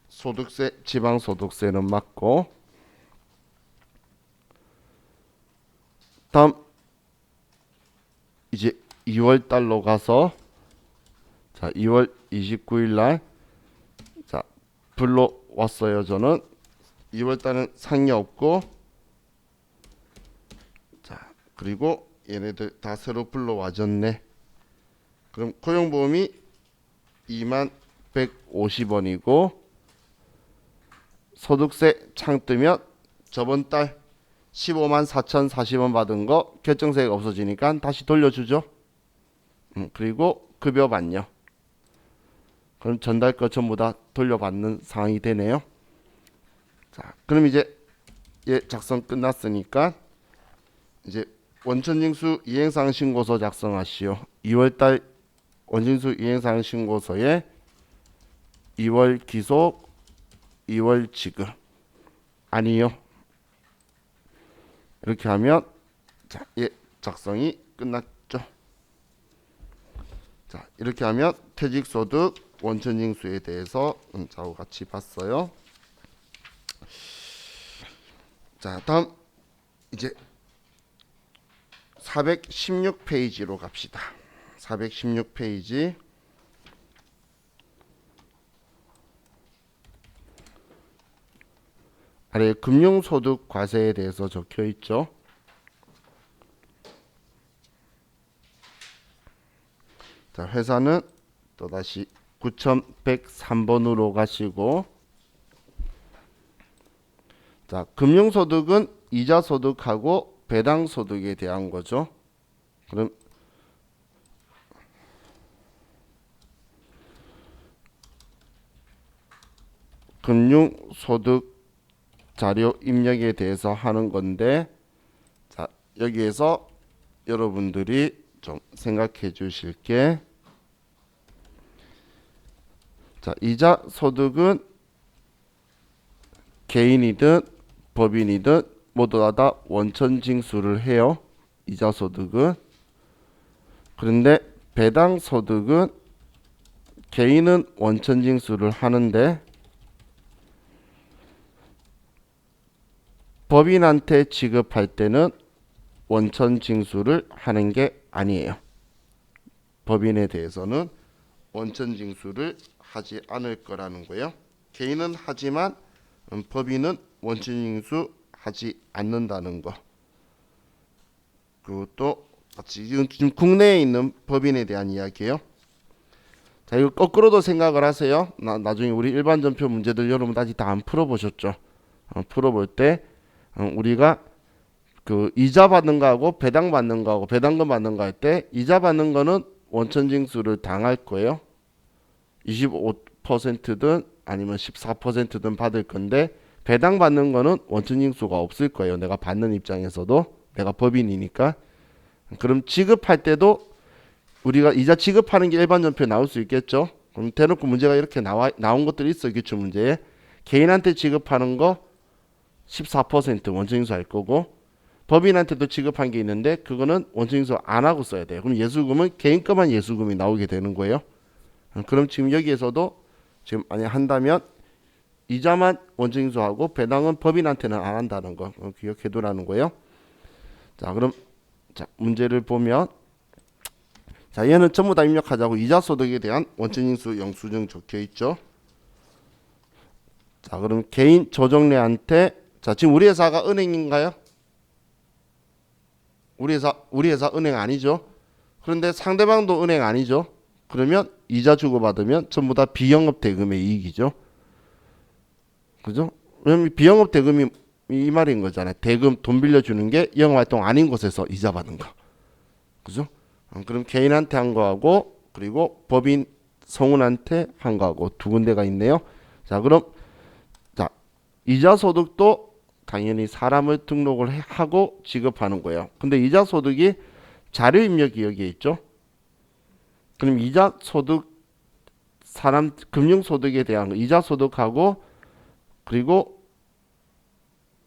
소득세, 지방소득세는 맞고, 다음 이제 2월 달로 가서, 자, 2월 29일 날 자, 불러왔어요. 저는 2월 달은 상여 없고, 자, 그리고 얘네들 다 새로 불러와졌네. 그럼 고용보험이 2150원이고 소득세 창 뜨면 저번 달 15만 4040원 받은 거 결정세가 없어지니까 다시 돌려주죠. 그리고 급여 반요. 그럼 전달 거 전부 다 돌려받는 상황이 되네요. 자, 그럼 이제 얘 작성 끝났으니까 이제 원천징수 이행사항 신고서 작성하시오. 2월달 원징수 이행사항 신고서에 2월 기속, 2월 지급. 아니요. 이렇게 하면 자, 예, 작성이 끝났죠. 자, 이렇게 하면 퇴직소득 원천징수에 대해서 자와 같이 봤어요. 자, 다음 이제 416페이지로 갑시다. 416페이지. 아래 금융소득 과세에 대해서 적혀 있죠. 자, 회사는 또다시 9103번으로 가시고, 자, 금융소득은 이자소득하고 배당소득에 대한 거죠. 그럼 금융소득 자료 입력에 대해서 하는 건데, 자, 여기에서 여러분들이 좀 생각해 주실 게, 자, 이자 소득은 개인이든 법인이든 모두 다 원천 징수를 해요. 이자 소득은. 그런데 배당 소득은 개인은 원천 징수를 하는데 법인한테 지급할 때는 원천 징수를 하는 게 아니에요. 법인에 대해서는 원천 징수를 하지 않을 거라는 거예요. 개인은 하지만 법인은 원천 징수 하지 않는다는 거. 그리고 또 지금 국내에 있는 법인에 대한 이야기예요. 자, 이거 거꾸로도 생각을 하세요. 나중에 우리 일반 전표 문제들 여러분 아직 다 안 풀어보셨죠? 풀어볼 때 우리가 그 이자 받는 거하고 배당 받는 거하고 배당금 받는 거 할 때 이자 받는 거는 원천 징수를 당할 거예요. 25%든 아니면 14%든 받을 건데 배당 받는 거는 원천 징수가 없을 거예요. 내가 받는 입장에서도 내가 법인이니까. 그럼 지급할 때도 우리가 이자 지급하는 게 일반 전표에 나올 수 있겠죠. 그럼 대놓고 문제가 이렇게 나온 것들이 있어. 기출 문제에 개인한테 지급하는 거 14% 원천징수 할 거고 법인한테도 지급한 게 있는데 그거는 원천징수 안 하고 써야 돼요. 그럼 예수금은 개인 거만 예수금이 나오게 되는 거예요. 그럼 지금 여기에서도 지금 만약 한다면 이자만 원천징수하고 배당은 법인한테는 안 한다는 거 기억해 두라는 거예요. 자, 그럼 자, 문제를 보면 자, 얘는 전부 다 입력하자고 이자 소득에 대한 원천징수 영수증 적혀 있죠. 자, 그럼 개인 조정래한테 자, 지금 우리 회사가 은행인가요? 우리 회사 은행 아니죠. 그런데 상대방도 은행 아니죠. 그러면 이자 주고받으면 전부 다 비영업 대금의 이익이죠. 그죠? 왜냐면 비영업 대금이 이 말인 거잖아요. 대금 돈 빌려주는 게 영업활동 아닌 곳에서 이자 받은 거. 그죠? 그럼 개인한테 한 거하고 그리고 법인 성운한테 한 거하고 두 군데가 있네요. 자, 그럼 자, 이자 소득도 당연히 사람을 등록을 하고 지급하는 거예요. 근데 이자 소득이 자료 입력이 여기에 있죠. 그럼 이자 소득 사람 금융 소득에 대한 이자 소득하고 그리고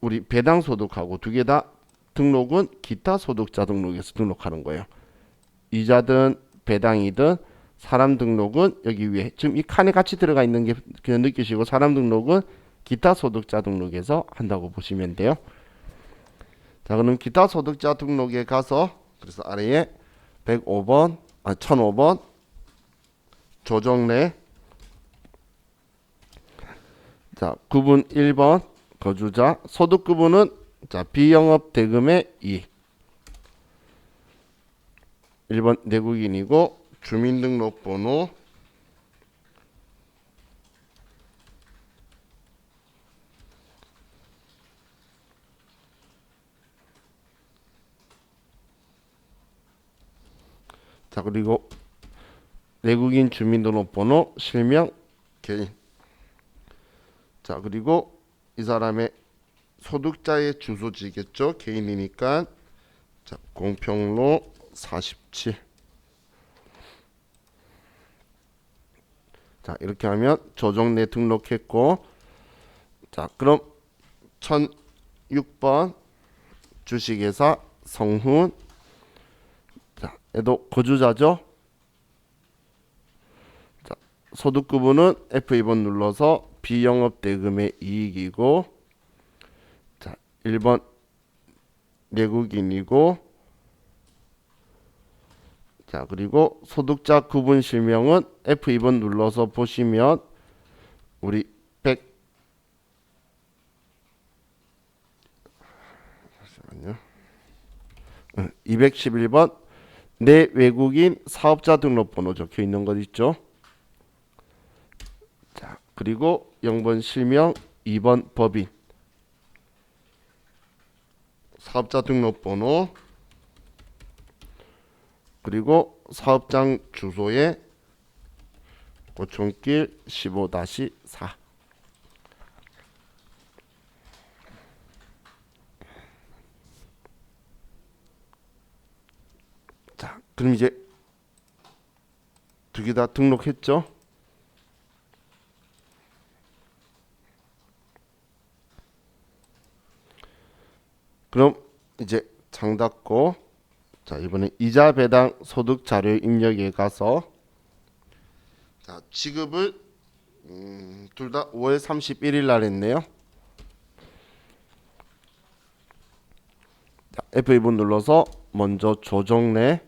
우리 배당 소득하고 두 개 다 등록은 기타 소득자 등록에서 등록하는 거예요. 이자든 배당이든 사람 등록은 여기 위에 지금 이 칸에 같이 들어가 있는 게 그냥 느끼시고 사람 등록은 기타 소득자 등록에서 한다고 보시면 돼요. 자, 그럼 기타 소득자 등록에 가서 그래서 아래에 105번, 1005번 조정래 자, 구분 1번 거주자 소득 구분은 자, 비영업 대금의 이익 1번 내국인이고 주민등록번호 자, 그리고 내국인 주민등록번호, 실명, 개인. 자, 그리고 이 사람의 소득자의 주소지겠죠. 개인이니까. 자, 공평로 47. 자, 이렇게 하면 조정내 등록했고, 자, 그럼 1006번 주식회사 성훈. 자, 얘도 거주자죠. 자, 소득구분은 F2번 눌러서 비영업대금의 이익이고, 자, 1번 내국인이고, 자, 그리고 소득자 구분 실명은 F2번 눌러서 보시면 우리 211번 내 외국인 사업자 등록번호 적혀 있는 것 있죠. 자, 그리고 0번 실명, 2번 법인 사업자 등록번호, 그리고 사업장 주소에 고촌길 15-4. 자, 그럼 이제 두 개 다 등록했죠? 그럼 이제 창 닫고, 자, 이번에 이자 배당 소득 자료 입력에 가서, 자, 지급을 둘 다 5월 31일 날 했네요. 자, F2번 눌러서 먼저 조정내.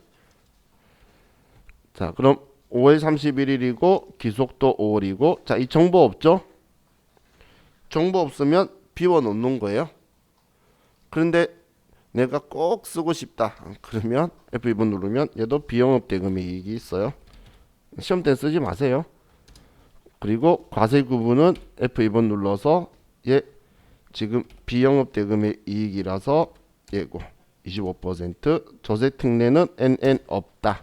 자, 그럼 5월 31일이고 기속도 5월이고, 자, 이 정보 없죠? 정보 없으면 비워 놓는 거예요. 그런데 내가 꼭 쓰고 싶다 그러면 F2번 누르면 얘도 비영업 대금의 이익이 있어요. 시험 때 쓰지 마세요. 그리고 과세 구분은 F2번 눌러서 얘 지금 비영업 대금의 이익이라서 예고 25%, 조세 특례는 NN 없다,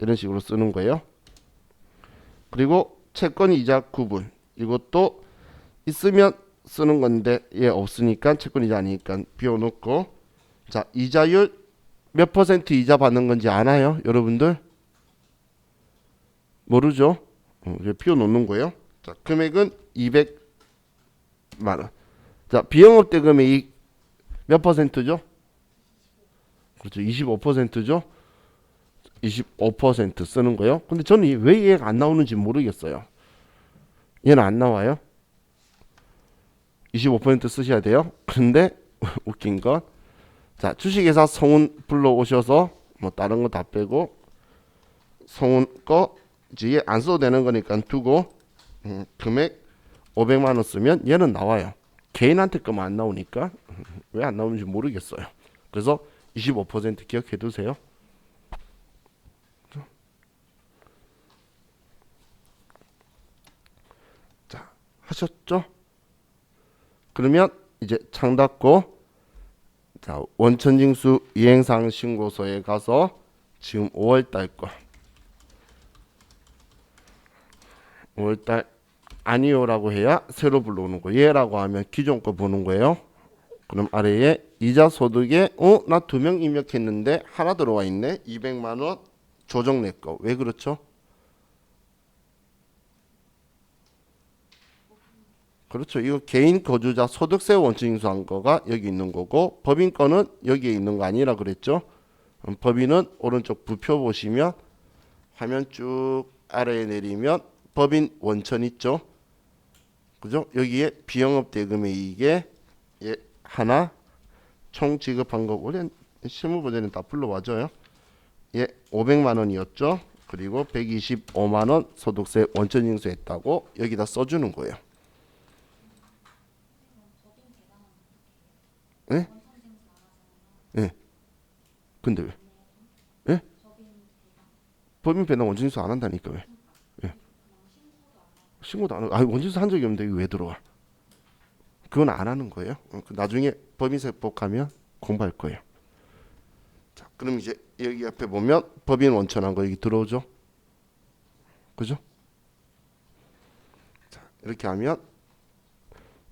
이런 식으로 쓰는 거예요. 그리고 채권 이자 구분, 이것도 있으면 쓰는 건데 얘 없으니까 채권 이자 아니니까 비워놓고, 자, 이자율 몇 퍼센트 이자 받는 건지 아나요, 여러분들? 모르죠? 이제 비워놓는 거예요. 자, 금액은 200만 원. 자, 비영업 대금의 이익 몇 퍼센트죠? 그렇죠, 25%죠. 25% 쓰는 거예요. 근데 저는 왜 얘가 안 나오는지 모르겠어요. 얘는 안 나와요. 25% 쓰셔야 돼요. 근데 웃긴 건, 자, 주식회사 성운 불러오셔서 뭐 다른 거 다 빼고 성운 거 이제 안 써도 되는 거니까 두고, 금액 500만 원 쓰면 얘는 나와요. 개인한테 거만 안 나오니까 왜 안 나오는지 모르겠어요. 그래서 25% 기억해 두세요. 자, 하셨죠? 그러면 이제 창 닫고, 자, 원천징수 이행사항 신고서에 가서 지금 5월달 거, 5월달 아니요라고 해야 새로 불러오는 거, 얘라고 하면 기존 거 보는 거예요. 그럼 아래에 이자 소득에 나 2명 입력했는데 하나 들어와 있네, 200만 원 조정 내 거. 왜 그렇죠? 그렇죠. 이거 개인 거주자 소득세 원천징수한 거가 여기 있는 거고, 법인 거는 여기에 있는 거 아니라 그랬죠. 법인은 오른쪽 부표 보시면 화면 쭉 아래에 내리면 법인 원천 있죠. 그죠? 여기에 비영업 대금의 이익에 예, 하나 총 지급한 거, 원래 실무 버전은 다 불러와줘요. 예, 500만 원이었죠. 그리고 125만 원 소득세 원천징수했다고 여기다 써주는 거예요. 예? 예. 근데 왜? 예? 법인 배당 원천징수 안 한다니까 왜? 예. 신고도 안 하고, 원천징수 한 적이 없는데 이거 왜 들어와? 그건 안 하는 거예요. 나중에 법인세법 하면 공부할 거예요. 자, 그럼 이제 여기 옆에 보면 법인 원천한 거 여기 들어오죠. 그죠? 자, 이렇게 하면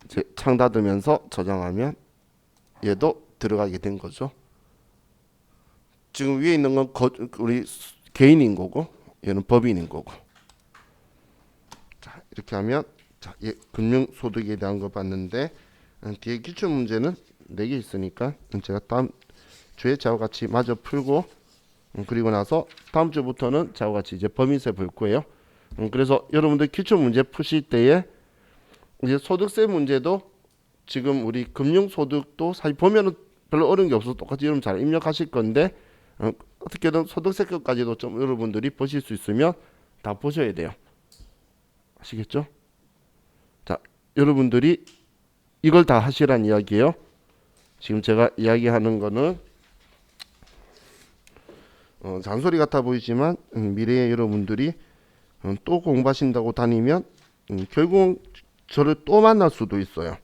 이제 창 닫으면서 저장하면 얘도 들어가게 된 거죠. 지금 위에 있는 건 우리 개인인 거고 얘는 법인인 거고. 자, 이렇게 하면 자, 얘 금융소득에 대한 거 봤는데 뒤에 기출 문제는 4개 있으니까 제가 다음 주에 저와 같이 마저 풀고 그리고 나서 다음 주부터는 저와 같이 이제 법인세 볼 거예요. 그래서 여러분들 기출 문제 푸실 때에 이제 소득세 문제도 지금 우리 금융소득도 사실 보면은 별로 어려운 게 없어서 똑같이 여러분 잘 입력하실 건데 어떻게든 소득세 것까지도 좀 여러분들이 보실 수 있으면 다 보셔야 돼요. 아시겠죠? 자, 여러분들이 이걸 다 하시란 이야기예요. 지금 제가 이야기하는 거는 잔소리 같아 보이지만 미래에 여러분들이 또 공부하신다고 다니면 결국 저를 또 만날 수도 있어요.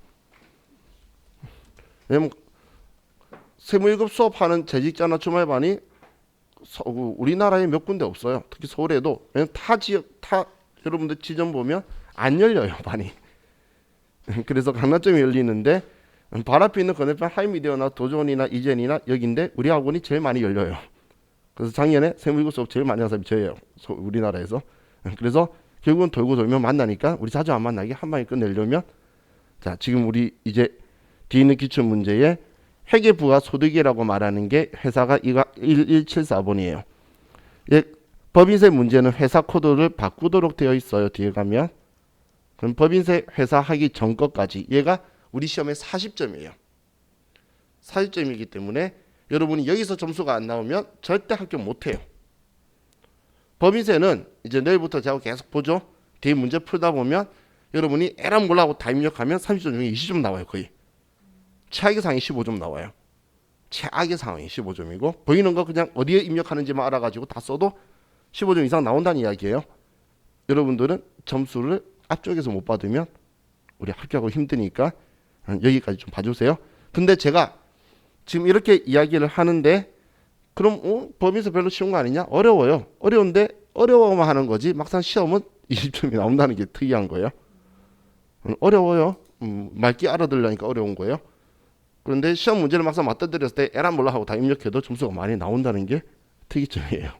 왜냐면 세무 1급 수업하는 재직자나 주말반이 우리나라에 몇 군데 없어요. 특히 서울에도. 왜냐면 타 지역 여러분들 지점 보면 안 열려요, 반이. 그래서 강남점이 열리는데 바로 앞에 있는 건너편 하이미디어나 도전이나 이젠이나 여기인데 우리 학원이 제일 많이 열려요. 그래서 작년에 세무 1급 수업 제일 많이 한 사람이 저예요, 우리나라에서. 그래서 결국은 돌고 돌면 만나니까 우리 자주 안 만나게 한 방에 끝내려면 자, 지금 우리 이제 뒤에 있는 기출 문제에 회계부가소득이라고 말하는 게 회사가 1174번이에요. 예, 법인세 문제는 회사 코드를 바꾸도록 되어 있어요. 뒤에 가면. 그럼 법인세 회사 하기 전 것까지 얘가 우리 시험에 40점이에요. 40점이기 때문에 여러분이 여기서 점수가 안 나오면 절대 합격 못해요. 법인세는 이제 내일부터 제가 계속 보죠. 뒤에 문제 풀다 보면 여러분이 에라 몰라고 다 입력하면 30점 중에 20점 나와요. 거의. 최악의 상황이 15점 나와요. 최악의 상황이 15점이고 보이는 거 그냥 어디에 입력하는지만 알아가지고 다 써도 15점 이상 나온다는 이야기예요. 여러분들은 점수를 앞쪽에서 못 받으면 우리 합격하고 힘드니까 여기까지 좀 봐주세요. 근데 제가 지금 이렇게 이야기를 하는데 그럼 법인세 별로 쉬운 거 아니냐? 어려워요. 어려운데 어려워만 하는 거지 막상 시험은 20점이 나온다는 게 특이한 거예요. 어려워요. 맑게 알아들으려니까 어려운 거예요. 그런데 시험 문제를 막상 맞닥뜨렸을 때 에라 몰라 하고 다 입력해도 점수가 많이 나온다는 게 특이점이에요.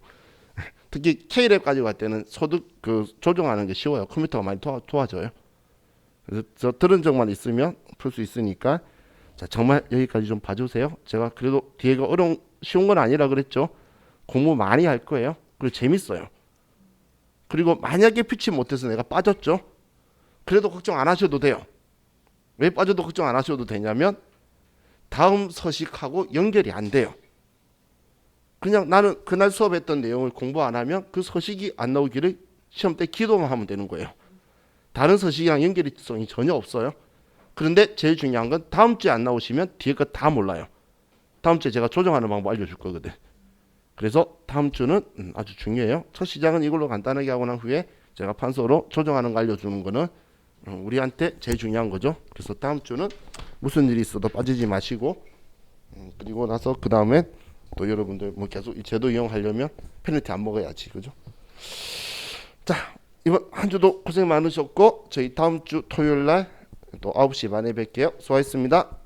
특히 K랩 가지고 갈 때는 소득 조정하는 게 쉬워요. 컴퓨터가 많이 도와줘요. 그래서 저 들은 적만 있으면 풀 수 있으니까 자, 정말 여기까지 좀 봐주세요. 제가 그래도 뒤에가 쉬운 건 아니라 그랬죠. 공부 많이 할 거예요. 그리고 재밌어요. 그리고 만약에 피치 못해서 내가 빠졌죠. 그래도 걱정 안 하셔도 돼요. 왜 빠져도 걱정 안 하셔도 되냐면 다음 서식하고 연결이 안 돼요. 그냥 나는 그날 수업했던 내용을 공부 안 하면 그 서식이 안 나오기를 시험 때 기도만 하면 되는 거예요. 다른 서식이랑 연결성이 전혀 없어요. 그런데 제일 중요한 건 다음 주에 안 나오시면 뒤에 거 다 몰라요. 다음 주에 제가 조정하는 방법 알려줄 거거든. 그래서 다음 주는 아주 중요해요. 첫 시작은 이걸로 간단하게 하고 난 후에 제가 판서로 조정하는 거 알려주는 거는 우리한테 제일 중요한 거죠. 그래서 다음 주는 무슨 일이 있어도 빠지지 마시고 그리고 나서 그 다음에 또 여러분들 뭐 계속 이 제도 이용하려면 페널티 안 먹어야지, 그죠? 자, 이번 한 주도 고생 많으셨고 저희 다음 주 토요일 날 또 9시 반에 뵐게요. 수고하셨습니다.